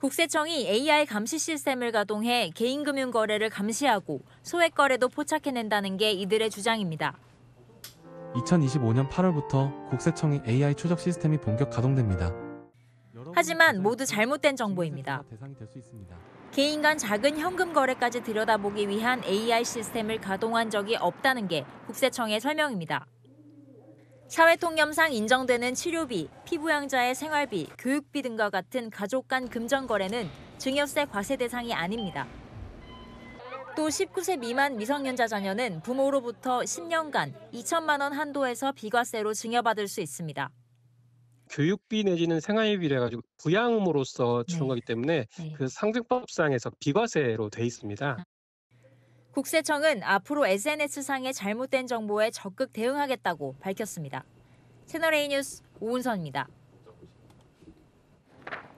국세청이 AI 감시 시스템을 가동해 개인금융 거래를 감시하고 소액 거래도 포착해낸다는 게 이들의 주장입니다. 2025년 8월부터 국세청이 AI 추적 시스템이 본격 가동됩니다. 하지만 모두 잘못된 정보입니다. 개인 간 작은 현금 거래까지 들여다보기 위한 AI 시스템을 가동한 적이 없다는 게 국세청의 설명입니다. 사회통념상 인정되는 치료비, 피부양자의 생활비, 교육비 등과 같은 가족 간 금전 거래는 증여세 과세 대상이 아닙니다. 또 19세 미만 미성년자 자녀는 부모로부터 10년간 2천만 원 한도에서 비과세로 증여받을 수 있습니다. 교육비 내지는 생활비를 해가지고 부양음으로써 주는 거기 때문에 그 상증법상에서 비과세로 돼 있습니다. 국세청은 앞으로 SNS상의 잘못된 정보에 적극 대응하겠다고 밝혔습니다. 채널A 뉴스 오은선입니다.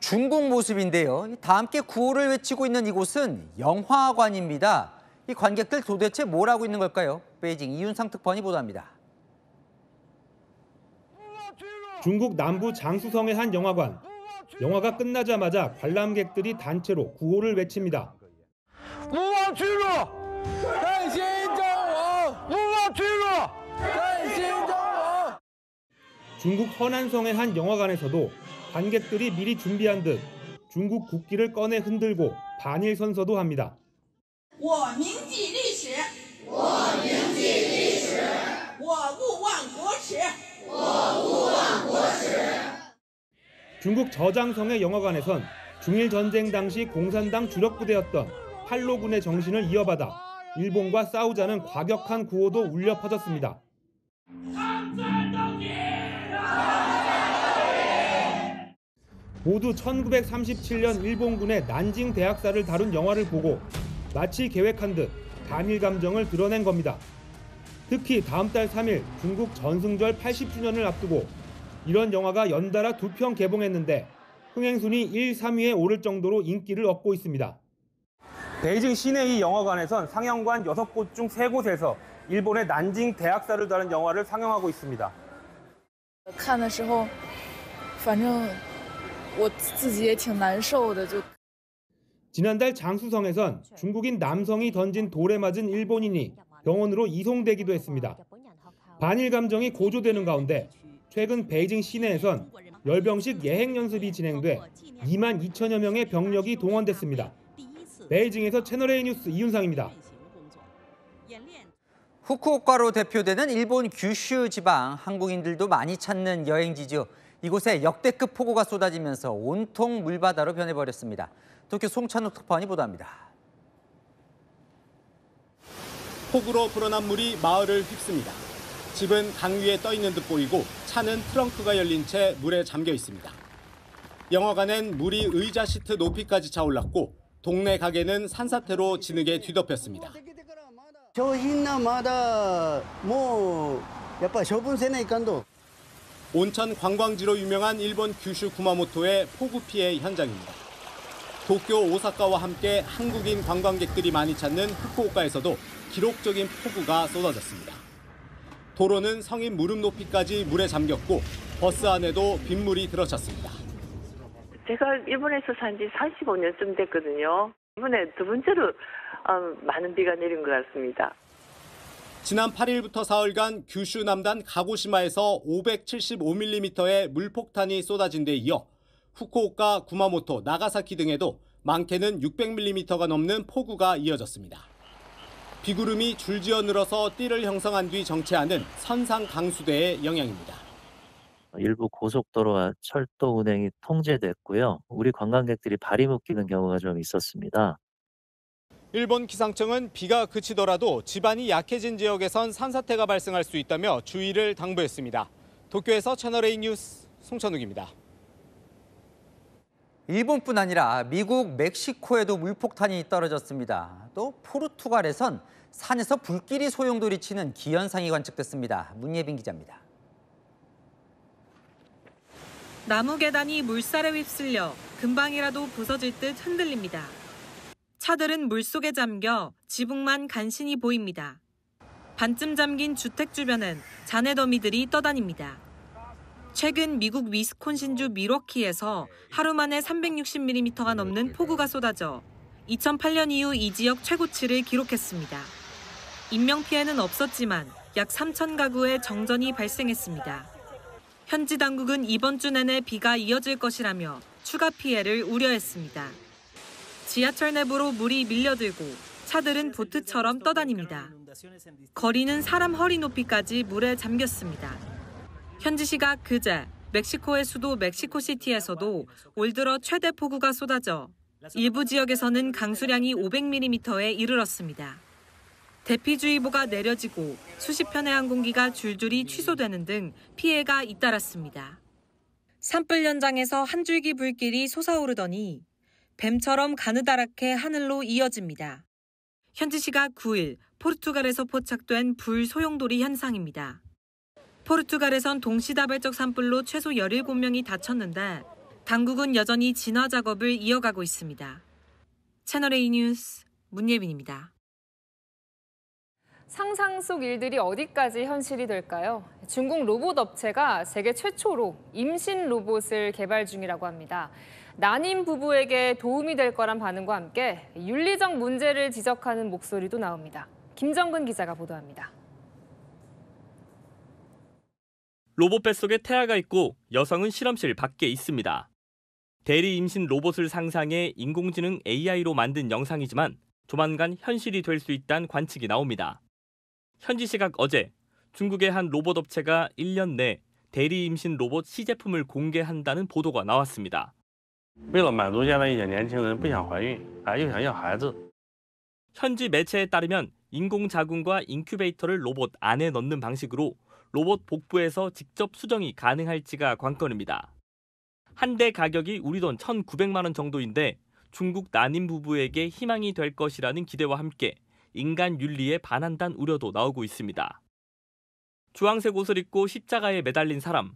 중국 모습인데요. 다 함께 구호를 외치고 있는 이곳은 영화관입니다. 이 관객들 도대체 뭘 하고 있는 걸까요? 베이징 이윤상 특파원이 보도합니다. 중국 남부 장수성의 한 영화관. 영화가 끝나자마자 관람객들이 단체로 구호를 외칩니다. 중국 허난성의 한 영화관에서도 관객들이 미리 준비한 듯 중국 국기를 꺼내 흔들고 반일 선서도 합니다. 중국 저장성의 영화관에선 중일 전쟁 당시 공산당 주력 부대였던 팔로군의 정신을 이어받아 일본과 싸우자는 과격한 구호도 울려 퍼졌습니다. 모두 1937년 일본군의 난징 대학살을 다룬 영화를 보고 마치 계획한 듯 반일 감정을 드러낸 겁니다. 특히 다음 달 3일 중국 전승절 80주년을 앞두고 이런 영화가 연달아 2편 개봉했는데 흥행순위 1, 3위에 오를 정도로 인기를 얻고 있습니다. 베이징 시내의 영화관에선 상영관 6곳 중 3곳에서 일본의 난징 대학살을 다룬 영화를 상영하고 있습니다. 看的时候反正我自己也挺难受的 지난달 장수성에선 중국인 남성이 던진 돌에 맞은 일본인이 병원으로 이송되기도 했습니다. 반일 감정이 고조되는 가운데 최근 베이징 시내에선 열병식 예행 연습이 진행돼 2만 2천여 명의 병력이 동원됐습니다. 베이징에서 채널A 뉴스 이윤상입니다. 후쿠오카로 대표되는 일본 규슈 지방, 한국인들도 많이 찾는 여행지죠. 이곳에 역대급 폭우가 쏟아지면서 온통 물바다로 변해버렸습니다. 도쿄 송찬욱 특파원이 보도합니다. 폭우로 불어난 물이 마을을 휩습니다. 집은 강 위에 떠 있는 듯 보이고 차는 트렁크가 열린 채 물에 잠겨 있습니다. 영화관엔 물이 의자 시트 높이까지 차올랐고 동네 가게는 산사태로 진흙에 뒤덮였습니다. 온천 관광지로 유명한 일본 규슈 구마모토의 폭우 피해 현장입니다. 도쿄, 오사카와 함께 한국인 관광객들이 많이 찾는 후쿠오카에서도 기록적인 폭우가 쏟아졌습니다. 도로는 성인 무릎 높이까지 물에 잠겼고 버스 안에도 빗물이 들어찼습니다. 제가 일본에서 산 지 45년쯤 됐거든요. 이번에 2번째로 많은 비가 내린 것 같습니다. 지난 8일부터 사흘간 규슈 남단 가고시마에서 575mm의 물폭탄이 쏟아진 데 이어 후쿠오카, 구마모토, 나가사키 등에도 많게는 600mm가 넘는 폭우가 이어졌습니다. 비구름이 줄지어 늘어서 띠를 형성한 뒤 정체하는 선상 강수대의 영향입니다. 일부 고속도로와 철도 운행이 통제됐고요. 우리 관광객들이 발이 묶이는 경우가 좀 있었습니다. 일본 기상청은 비가 그치더라도 지반이 약해진 지역에선 산사태가 발생할 수 있다며 주의를 당부했습니다. 도쿄에서 채널A 뉴스 송찬욱입니다. 일본뿐 아니라 미국, 멕시코에도 물폭탄이 떨어졌습니다. 또 포르투갈에선 산에서 불길이 소용돌이치는 기현상이 관측됐습니다. 문예빈 기자입니다. 나무 계단이 물살에 휩쓸려 금방이라도 부서질 듯 흔들립니다. 차들은 물속에 잠겨 지붕만 간신히 보입니다. 반쯤 잠긴 주택 주변은 잔해더미들이 떠다닙니다. 최근 미국 위스콘신주 밀워키에서 하루 만에 360mm가 넘는 폭우가 쏟아져 2008년 이후 이 지역 최고치를 기록했습니다. 인명피해는 없었지만 약 3천 가구에 정전이 발생했습니다. 현지 당국은 이번 주 내내 비가 이어질 것이라며 추가 피해를 우려했습니다. 지하철 내부로 물이 밀려들고 차들은 보트처럼 떠다닙니다. 거리는 사람 허리 높이까지 물에 잠겼습니다. 현지 시각 그제 멕시코의 수도 멕시코시티에서도 올 들어 최대 폭우가 쏟아져 일부 지역에서는 강수량이 500mm에 이르렀습니다. 대피주의보가 내려지고 수십 편의 항공기가 줄줄이 취소되는 등 피해가 잇따랐습니다. 산불 현장에서 한 줄기 불길이 솟아오르더니 뱀처럼 가느다랗게 하늘로 이어집니다. 현지 시각 9일 포르투갈에서 포착된 불 소용돌이 현상입니다. 포르투갈에선 동시다발적 산불로 최소 17명이 다쳤는데 당국은 여전히 진화 작업을 이어가고 있습니다. 채널A 뉴스 문예빈입니다. 상상 속 일들이 어디까지 현실이 될까요? 중국 로봇 업체가 세계 최초로 임신 로봇을 개발 중이라고 합니다. 난임 부부에게 도움이 될 거란 반응과 함께 윤리적 문제를 지적하는 목소리도 나옵니다. 김정근 기자가 보도합니다. 로봇 뱃속에 태아가 있고 여성은 실험실 밖에 있습니다. 대리 임신 로봇을 상상해 인공지능 AI로 만든 영상이지만 조만간 현실이 될 수 있다는 관측이 나옵니다. 현지 시각 어제 중국의 한 로봇 업체가 1년 내 대리 임신 로봇 시제품을 공개한다는 보도가 나왔습니다. 为了满足现在一些年轻人不想怀孕，又想要孩子。 현지 매체에 따르면 인공 자궁과 인큐베이터를 로봇 안에 넣는 방식으로 로봇 복부에서 직접 수정이 가능할지가 관건입니다. 한 대 가격이 우리 돈 1,900만 원 정도인데 중국 난임 부부에게 희망이 될 것이라는 기대와 함께 인간 윤리에 반한다는 우려도 나오고 있습니다. 주황색 옷을 입고 십자가에 매달린 사람,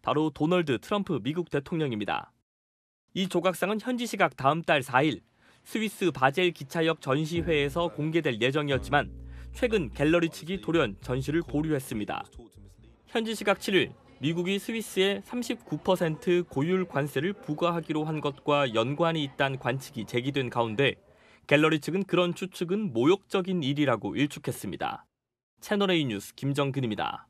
바로 도널드 트럼프 미국 대통령입니다. 이 조각상은 현지 시각 다음 달 4일 스위스 바젤 기차역 전시회에서 공개될 예정이었지만 최근 갤러리 측이 돌연 전시를 보류했습니다. 현지 시각 7일 미국이 스위스에 39% 고율 관세를 부과하기로 한 것과 연관이 있다는 관측이 제기된 가운데 갤러리 측은 그런 추측은 모욕적인 일이라고 일축했습니다. 채널A 뉴스 김정근입니다.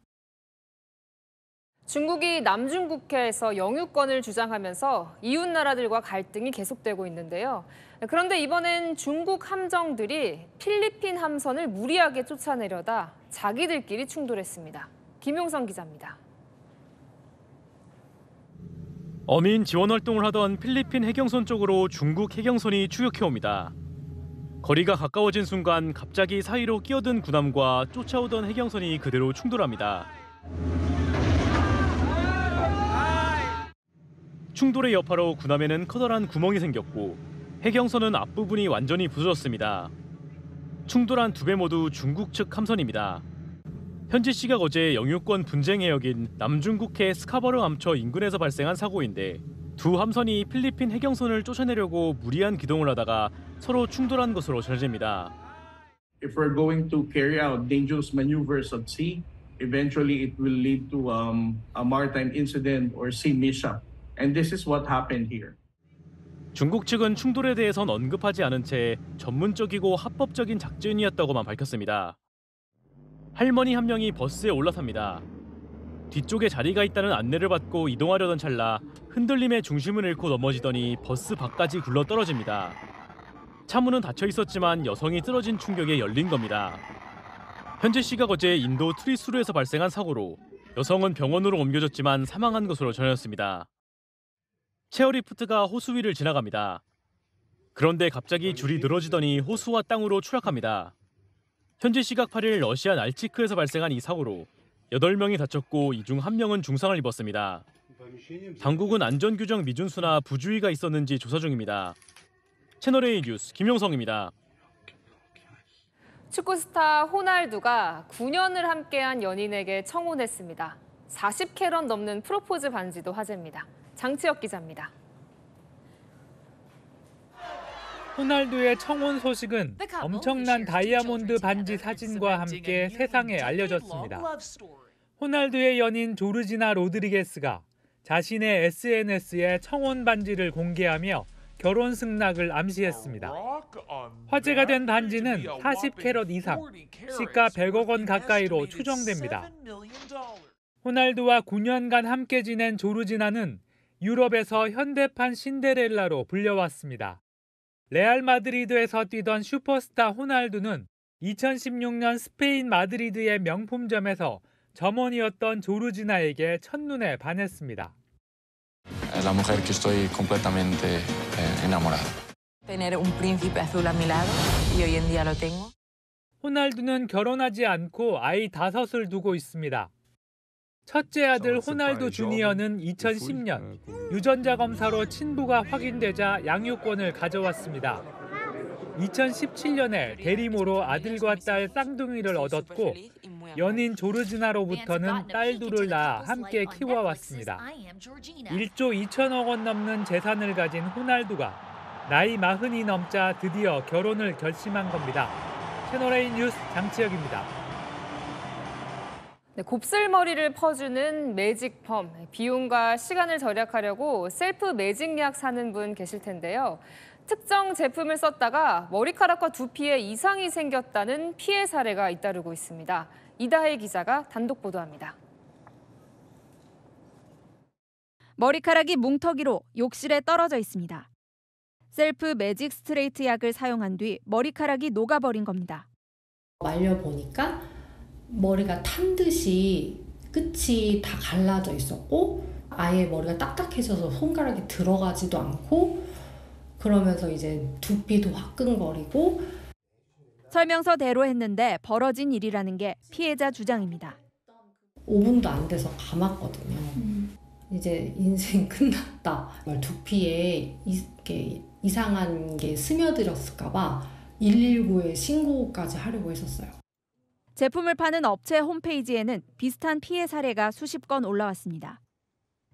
중국이 남중국해에서 영유권을 주장하면서 이웃 나라들과 갈등이 계속되고 있는데요. 그런데 이번엔 중국 함정들이 필리핀 함선을 무리하게 쫓아내려다 자기들끼리 충돌했습니다. 김용성 기자입니다. 어민 지원 활동을 하던 필리핀 해경선 쪽으로 중국 해경선이 추격해옵니다. 거리가 가까워진 순간 갑자기 사이로 끼어든 군함과 쫓아오던 해경선이 그대로 충돌합니다. 충돌의 여파로 군함에는 커다란 구멍이 생겼고 해경선은 앞부분이 완전히 부서졌습니다. 충돌한 두 배 모두 중국 측 함선입니다. 현지 시각 어제 영유권 분쟁 해역인 남중국해 스카버르 암초 인근에서 발생한 사고인데 두 함선이 필리핀 해경선을 쫓아내려고 무리한 기동을 하다가 서로 충돌한 것으로 전해집니다. If we're going to carry out dangerous maneuvers at sea, eventually it will lead to a maritime incident or sea mishap. And this is what happened here. 중국 측은 충돌에 대해선 언급하지 않은 채 전문적이고 합법적인 작전이었다고만 밝혔습니다. 할머니 한 명이 버스에 올라탑니다. 뒤쪽에 자리가 있다는 안내를 받고 이동하려던 찰나 흔들림에 중심을 잃고 넘어지더니 버스 밖까지 굴러 떨어집니다. 차문은 닫혀 있었지만 여성이 쓰러진 충격에 열린 겁니다. 현지 시각 어제 인도 트리수르에서 발생한 사고로 여성은 병원으로 옮겨졌지만 사망한 것으로 전해졌습니다. 체어리프트가 호수 위를 지나갑니다. 그런데 갑자기 줄이 늘어지더니 호수와 땅으로 추락합니다. 현지 시각 8일 러시아 날치크에서 발생한 이 사고로 8명이 다쳤고 이 중 1명은 중상을 입었습니다. 당국은 안전규정 미준수나 부주의가 있었는지 조사 중입니다. 채널A 뉴스 김용성입니다. 축구 스타 호날두가 9년을 함께한 연인에게 청혼했습니다. 40캐럿 넘는 프로포즈 반지도 화제입니다. 장치혁 기자입니다. 호날두의 청혼 소식은 엄청난 다이아몬드 반지 사진과 함께 세상에 알려졌습니다. 호날두의 연인 조르지나 로드리게스가 자신의 SNS에 청혼 반지를 공개하며 결혼 승낙을 암시했습니다. 화제가 된 반지는 40캐럿 이상, 시가 100억 원 가까이로 추정됩니다. 호날두와 9년간 함께 지낸 조르지나는 유럽에서 현대판 신데렐라로 불려왔습니다. 레알 마드리드에서 뛰던 슈퍼스타 호날두는 2016년 스페인 마드리드의 명품점에서 점원이었던 조르지나에게 첫눈에 반했습니다. La mujer que estoy completamente enamorado. Tener un príncipe azul a mi lado y hoy en día lo tengo. 호날두는 결혼하지 않고 아이 5을 두고 있습니다. 첫째 아들 호날두 주니어는 2010년 유전자 검사로 친부가 확인되자 양육권을 가져왔습니다. 2017년에 대리모로 아들과 딸 쌍둥이를 얻었고 연인 조르지나로부터는 딸 둘을 낳아 함께 키워왔습니다. 1조 2천억 원 넘는 재산을 가진 호날두가 나이 40이 넘자 드디어 결혼을 결심한 겁니다. 채널A 뉴스 장치혁입니다. 네, 곱슬머리를 퍼주는 매직펌. 비용과 시간을 절약하려고 셀프 매직약 사는 분 계실 텐데요. 특정 제품을 썼다가 머리카락과 두피에 이상이 생겼다는 피해 사례가 잇따르고 있습니다. 이다혜 기자가 단독 보도합니다. 머리카락이 뭉텅이로 욕실에 떨어져 있습니다. 셀프 매직 스트레이트 약을 사용한 뒤 머리카락이 녹아버린 겁니다. 말려보니까 머리가 탄 듯이 끝이 다 갈라져 있었고 아예 머리가 딱딱해져서 손가락이 들어가지도 않고 그러면서 이제 두피도 화끈거리고. 설명서대로 했는데 벌어진 일이라는 게 피해자 주장입니다. 5분도 안 돼서 감았거든요. 이제 인생 끝났다. 두피에 이상한 게 스며들었을까 봐 119에 신고까지 하려고 했었어요. 제품을 파는 업체 홈페이지에는 비슷한 피해 사례가 수십 건 올라왔습니다.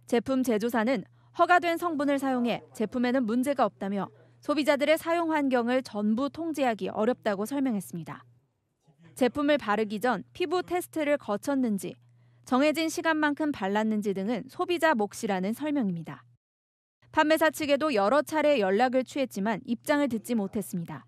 제품 제조사는 허가된 성분을 사용해 제품에는 문제가 없다며 소비자들의 사용 환경을 전부 통제하기 어렵다고 설명했습니다. 제품을 바르기 전 피부 테스트를 거쳤는지, 정해진 시간만큼 발랐는지 등은 소비자 몫이라는 설명입니다. 판매사 측에도 여러 차례 연락을 취했지만 입장을 듣지 못했습니다.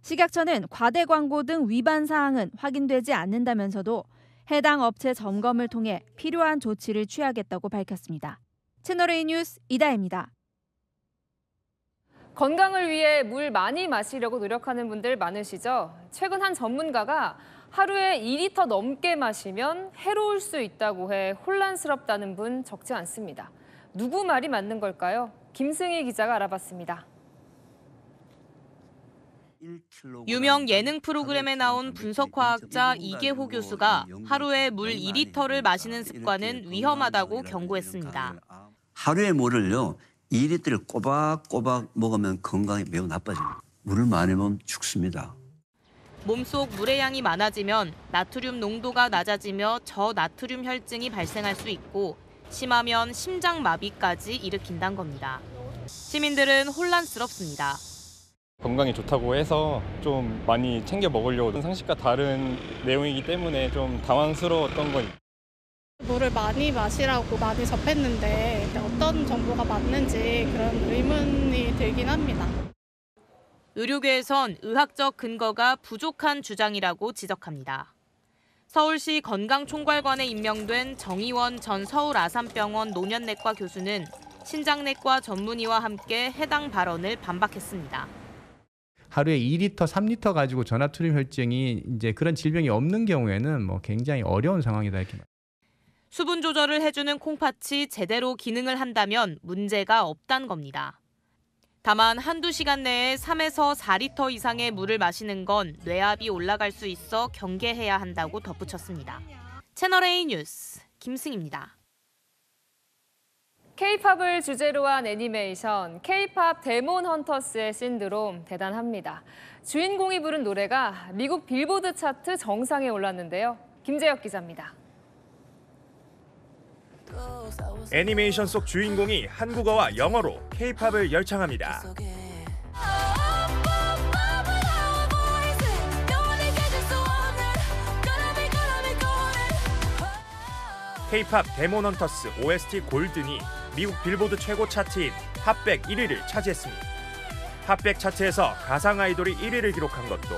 식약처는 과대 광고 등 위반 사항은 확인되지 않는다면서도 해당 업체 점검을 통해 필요한 조치를 취하겠다고 밝혔습니다. 채널A 뉴스 이다혜입니다. 건강을 위해 물 많이 마시려고 노력하는 분들 많으시죠? 최근 한 전문가가 하루에 2리터 넘게 마시면 해로울 수 있다고 해 혼란스럽다는 분 적지 않습니다. 누구 말이 맞는 걸까요? 김승희 기자가 알아봤습니다. 유명 예능 프로그램에 나온 분석과학자 이계호 교수가 하루에 물 2리터를 마시는 습관은 위험하다고 경고했습니다. 하루에 물을요 2리터를 꼬박꼬박 먹으면 건강에 매우 나빠집니다. 물을 많이 먹으면 죽습니다. 몸속 물의 양이 많아지면 나트륨 농도가 낮아지며 저나트륨 혈증이 발생할 수 있고 심하면 심장마비까지 일으킨다는 겁니다. 시민들은 혼란스럽습니다. 건강에 좋다고 해서 좀 많이 챙겨 먹으려고 상식과 다른 내용이기 때문에 좀 당황스러웠던 건 물을 많이 마시라고 많이 접했는데 어떤 정보가 맞는지 그런 의문이 들긴 합니다. 의료계에선 의학적 근거가 부족한 주장이라고 지적합니다. 서울시 건강총괄관에 임명된 정의원 전 서울아산병원 노년내과 교수는 신장내과 전문의와 함께 해당 발언을 반박했습니다. 하루에 2리터, 3리터 가지고 저나트륨 혈증이 이제 그런 질병이 없는 경우에는 굉장히 어려운 상황이다 이렇게. 수분 조절을 해주는 콩팥이 제대로 기능을 한다면 문제가 없다는 겁니다. 다만 한두 시간 내에 3에서 4리터 이상의 물을 마시는 건 뇌압이 올라갈 수 있어 경계해야 한다고 덧붙였습니다. 채널A 뉴스 김승희입니다. K-팝을 주제로 한 애니메이션 K-팝 데몬 헌터스의 신드롬 대단합니다. 주인공이 부른 노래가 미국 빌보드 차트 정상에 올랐는데요. 김재혁 기자입니다. 애니메이션 속 주인공이 한국어와 영어로 K-팝을 열창합니다. K-팝 데몬헌터스 OST 골든이 미국 빌보드 최고 차트인 핫백 1위를 차지했습니다. 핫백 차트에서 가상 아이돌이 1위를 기록한 것도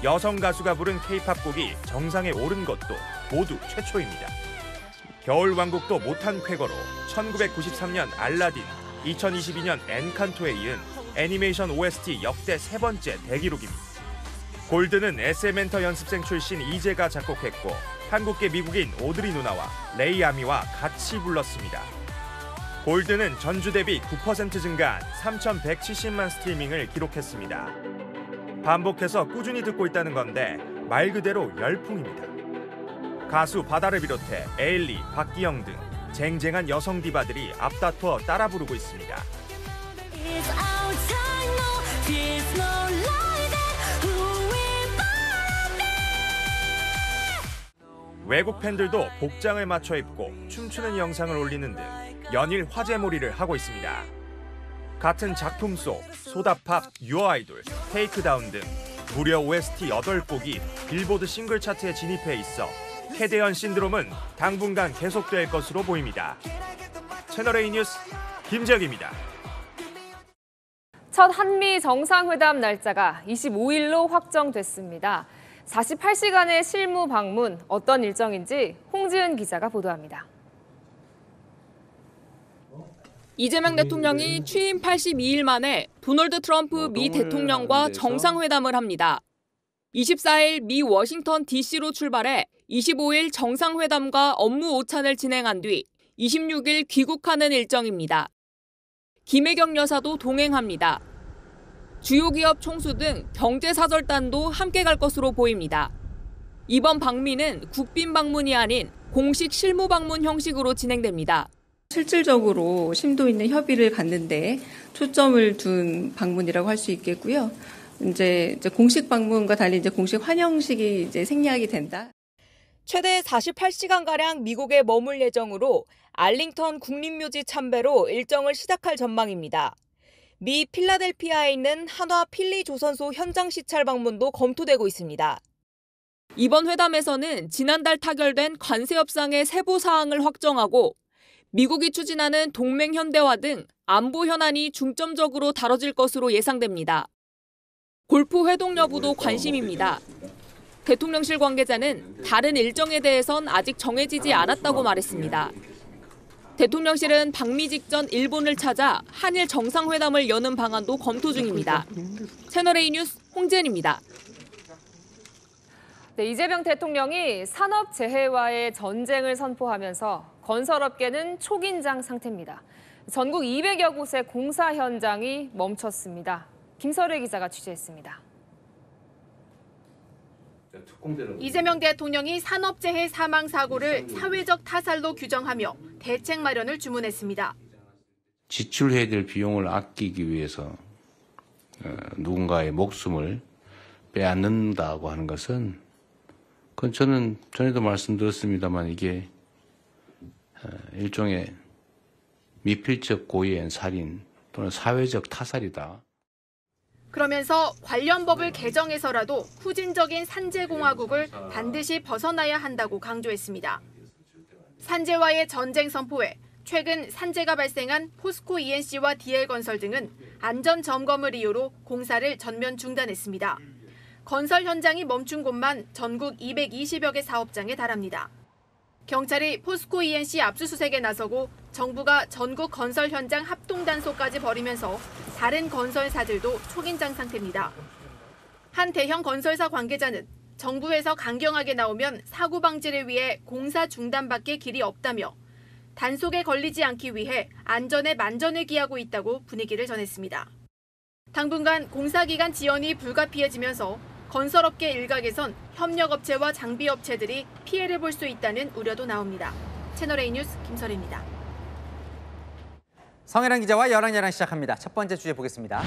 여성 가수가 부른 K-팝 곡이 정상에 오른 것도 모두 최초입니다. 겨울왕국도 못한 쾌거로 1993년 알라딘, 2022년 엔칸토에 이은 애니메이션 OST 역대 세 번째 대기록입니다. 골든은 SM엔터 연습생 출신 이재가 작곡했고 한국계 미국인 오드리 누나와 레이 아미와 같이 불렀습니다. 골든은 전주 대비 9% 증가한 3,170만 스트리밍을 기록했습니다. 반복해서 꾸준히 듣고 있다는 건데 말 그대로 열풍입니다. 가수 바다를 비롯해 에일리, 박기영 등 쟁쟁한 여성 디바들이 앞다퉈 따라 부르고 있습니다. 외국 팬들도 복장을 맞춰 입고 춤추는 영상을 올리는 등 연일 화제몰이를 하고 있습니다. 같은 작품 속 소다팝, 유어아이돌, 테이크다운 등 무려 OST 8곡이 빌보드 싱글 차트에 진입해 있어 캐대언 신드롬은 당분간 계속될 것으로 보입니다. 채널A 뉴스 김재혁입니다. 첫 한미 정상회담 날짜가 25일로 확정됐습니다. 48시간의 실무 방문, 어떤 일정인지 홍지은 기자가 보도합니다. 이재명 대통령이 취임 82일 만에 도널드 트럼프 미 대통령과 정상회담을 합니다. 24일 미 워싱턴 DC로 출발해 25일 정상회담과 업무 오찬을 진행한 뒤 26일 귀국하는 일정입니다. 김혜경 여사도 동행합니다. 주요 기업 총수 등 경제사절단도 함께 갈 것으로 보입니다. 이번 방미는 국빈 방문이 아닌 공식 실무 방문 형식으로 진행됩니다. 실질적으로 심도 있는 협의를 갖는 데 초점을 둔 방문이라고 할 수 있겠고요. 이제 공식 방문과 달리 이제 공식 환영식이 이제 생략이 된다. 최대 48시간가량 미국에 머물 예정으로 알링턴 국립묘지 참배로 일정을 시작할 전망입니다. 미 필라델피아에 있는 한화 필리 조선소 현장 시찰 방문도 검토되고 있습니다. 이번 회담에서는 지난달 타결된 관세 협상의 세부 사항을 확정하고 미국이 추진하는 동맹 현대화 등 안보 현안이 중점적으로 다뤄질 것으로 예상됩니다. 골프 회동 여부도 관심입니다. 대통령실 관계자는 다른 일정에 대해선 아직 정해지지 않았다고 말했습니다. 대통령실은 방미 직전 일본을 찾아 한일 정상회담을 여는 방안도 검토 중입니다. 채널A 뉴스 홍지은입니다. 네, 이재명 대통령이 산업재해와의 전쟁을 선포하면서 건설업계는 초긴장 상태입니다. 전국 200여 곳의 공사 현장이 멈췄습니다. 김설혜 기자가 취재했습니다. 이재명 대통령이 산업재해 사망사고를 사회적 타살로 규정하며 대책 마련을 주문했습니다. 지출해야 될 비용을 아끼기 위해서 누군가의 목숨을 빼앗는다고 하는 것은 그건 저는 전에도 말씀드렸습니다만 이게 일종의 미필적 고의엔 살인 또는 사회적 타살이다. 그러면서 관련 법을 개정해서라도 후진적인 산재공화국을 반드시 벗어나야 한다고 강조했습니다. 산재와의 전쟁 선포에 최근 산재가 발생한 포스코 ENC와 DL건설 등은 안전 점검을 이유로 공사를 전면 중단했습니다. 건설 현장이 멈춘 곳만 전국 220여 개 사업장에 달합니다. 경찰이 포스코 ENC 압수수색에 나서고 정부가 전국 건설 현장 합동단속까지 벌이면서 다른 건설사들도 초긴장 상태입니다. 한 대형 건설사 관계자는 정부에서 강경하게 나오면 사고 방지를 위해 공사 중단밖에 길이 없다며 단속에 걸리지 않기 위해 안전에 만전을 기하고 있다고 분위기를 전했습니다. 당분간 공사기간 지연이 불가피해지면서 건설업계 일각에선 협력업체와 장비업체들이 피해를 볼 수 있다는 우려도 나옵니다. 채널A 뉴스 김설혜입니다. 성혜랑 기자와 11:11 시작합니다. 첫 번째 주제 보겠습니다.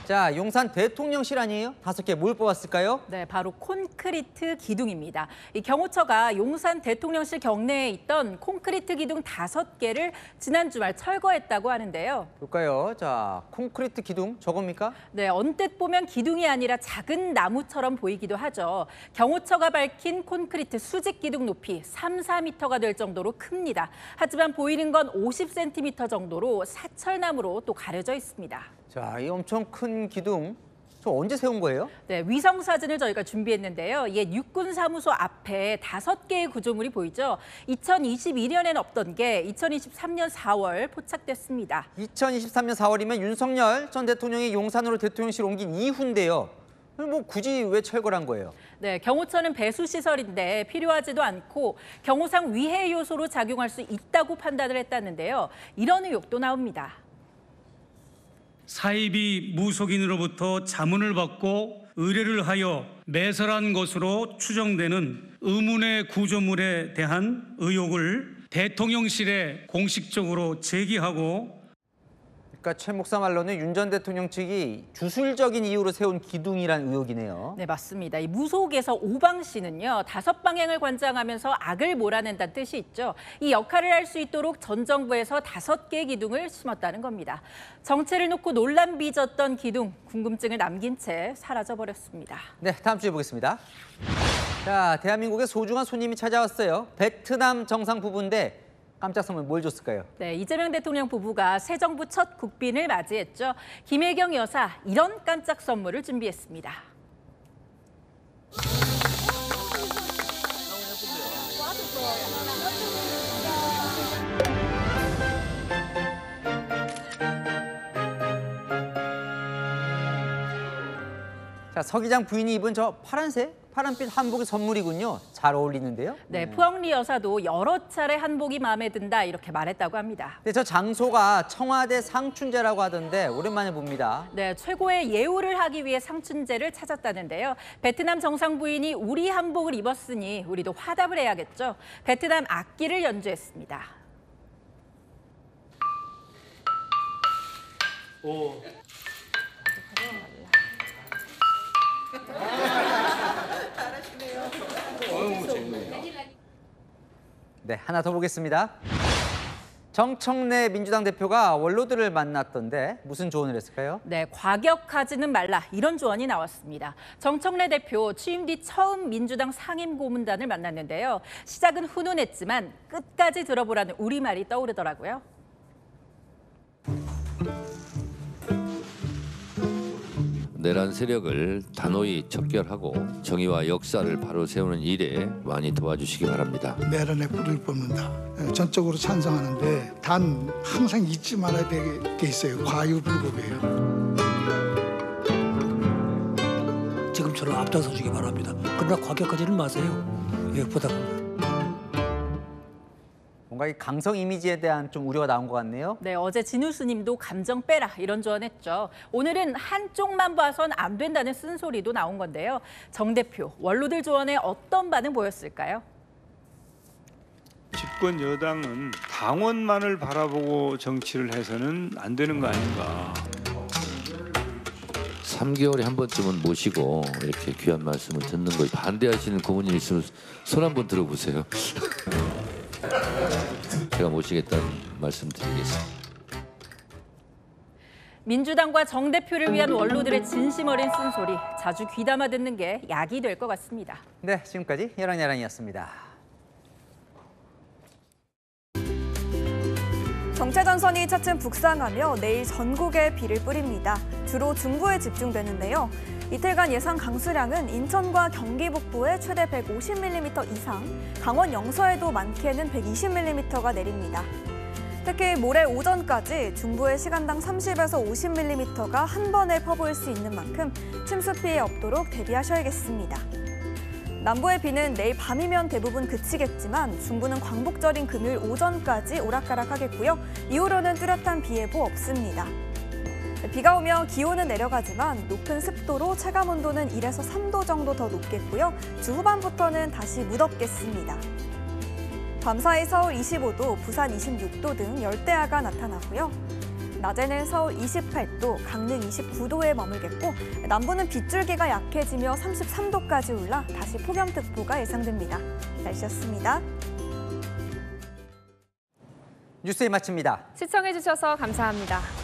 자, 용산 대통령실 아니에요? 5개 뭘 뽑았을까요? 네, 바로 콘크리트 기둥입니다. 이 경호처가 용산 대통령실 경내에 있던 콘크리트 기둥 5개를 지난 주말 철거했다고 하는데요. 볼까요? 자, 콘크리트 기둥 저겁니까? 네, 언뜻 보면 기둥이 아니라 작은 나무처럼 보이기도 하죠. 경호처가 밝힌 콘크리트 수직 기둥 높이 3-4m가 될 정도로 큽니다. 하지만 보이는 건 50cm 정도로 사철나무로 또 가려져 있습니다. 자, 이 엄청 큰 기둥, 저 언제 세운 거예요? 네, 위성 사진을 저희가 준비했는데요. 이게 육군 사무소 앞에 5개의 구조물이 보이죠. 2021년엔 없던 게 2023년 4월 포착됐습니다. 2023년 4월이면 윤석열 전 대통령이 용산으로 대통령실 옮긴 이후인데요. 뭐 굳이 왜 철거를 한 거예요? 네, 경호처는 배수 시설인데 필요하지도 않고 경호상 위해 요소로 작용할 수 있다고 판단을 했다는데요. 이런 의혹도 나옵니다. 사입이 무속인으로부터 자문을 받고 의뢰를 하여 매설한 것으로 추정되는 의문의 구조물에 대한 의혹을 대통령실에 공식적으로 제기하고, 그러니까 최 목사 말로는 윤 전 대통령 측이 주술적인 이유로 세운 기둥이란 의혹이네요. 네, 맞습니다. 이 무속에서 오방신은요, 5방향을 관장하면서 악을 몰아낸다는 뜻이 있죠. 이 역할을 할 수 있도록 전 정부에서 5개의 기둥을 심었다는 겁니다. 정체를 놓고 논란 빚었던 기둥, 궁금증을 남긴 채 사라져버렸습니다. 네, 다음 주에 보겠습니다. 자, 대한민국의 소중한 손님이 찾아왔어요. 베트남 정상 부부인데 깜짝 선물 뭘 줬을까요? 네, 이재명 대통령 부부가 새 정부 첫 국빈을 맞이했죠. 김혜경 여사, 이런 깜짝 선물을 준비했습니다. 자, 서 기장 부인이 입은 저 파란빛 한복이 선물이군요. 잘 어울리는데요. 네, 푸엉리 여사도 여러 차례 한복이 마음에 든다 이렇게 말했다고 합니다. 네, 저 장소가 청와대 상춘제라고 하던데 오랜만에 봅니다. 네, 최고의 예우를 하기 위해 상춘제를 찾았다는데요. 베트남 정상 부인이 우리 한복을 입었으니 우리도 화답을 해야겠죠. 베트남 악기를 연주했습니다. 오. 네, 하나 더 보겠습니다. 정청래 민주당 대표가 원로들을 만났던데 무슨 조언을 했을까요? 네, 과격하지는 말라 이런 조언이 나왔습니다. 정청래 대표 취임 뒤 처음 민주당 상임고문단을 만났는데요. 시작은 훈훈했지만 끝까지 들어보라는 우리말이 떠오르더라고요. 내란 세력을 단호히 척결하고 정의와 역사를 바로 세우는 일에 많이 도와주시기 바랍니다. 내란에 불을 뿜는다. 전적으로 찬성하는데 단 항상 잊지 말아야 될 게 있어요. 과유불급이에요. 지금처럼 앞장서 주기 바랍니다. 그러나 과격하지는 마세요. 예, 부탁합니다. 뭔가 이 강성 이미지에 대한 좀 우려가 나온 것 같네요. 네, 어제 진우스님도 감정 빼라 이런 조언했죠. 오늘은 한쪽만 봐선 안 된다는 쓴소리도 나온 건데요. 정 대표, 원로들 조언에 어떤 반응 보였을까요? 집권 여당은 당원만을 바라보고 정치를 해서는 안 되는 거 아닌가. 3개월에 한 번쯤은 모시고 이렇게 귀한 말씀을 듣는 걸 반대하시는 고문이 있으면 손 한번 들어보세요. 제가 모시겠다는 말씀 드리겠습니다. 민주당과 정 대표를 위한 원로들의 진심 어린 쓴소리, 자주 귀담아 듣는 게 약이 될 것 같습니다. 네, 지금까지 야랑야랑이었습니다. 정체전선이 차츰 북상하며 내일 전국에 비를 뿌립니다. 주로 중부에 집중되는데요. 이틀간 예상 강수량은 인천과 경기 북부에 최대 150mm 이상, 강원 영서에도 많게는 120mm가 내립니다. 특히 모레 오전까지 중부에 시간당 30에서 50mm가 한 번에 퍼부을 수 있는 만큼 침수 피해 없도록 대비하셔야겠습니다. 남부의 비는 내일 밤이면 대부분 그치겠지만 중부는 광복절인 금요일 오전까지 오락가락하겠고요. 이후로는 뚜렷한 비 예보 없습니다. 비가 오면 기온은 내려가지만 높은 습도로 체감온도는 1에서 3도 정도 더 높겠고요. 주 후반부터는 다시 무덥겠습니다. 밤사이 서울 25도, 부산 26도 등 열대야가 나타나고요. 낮에는 서울 28도, 강릉 29도에 머물겠고 남부는 빗줄기가 약해지며 33도까지 올라 다시 폭염특보가 예상됩니다. 날씨였습니다. 뉴스에 마칩니다. 시청해주셔서 감사합니다.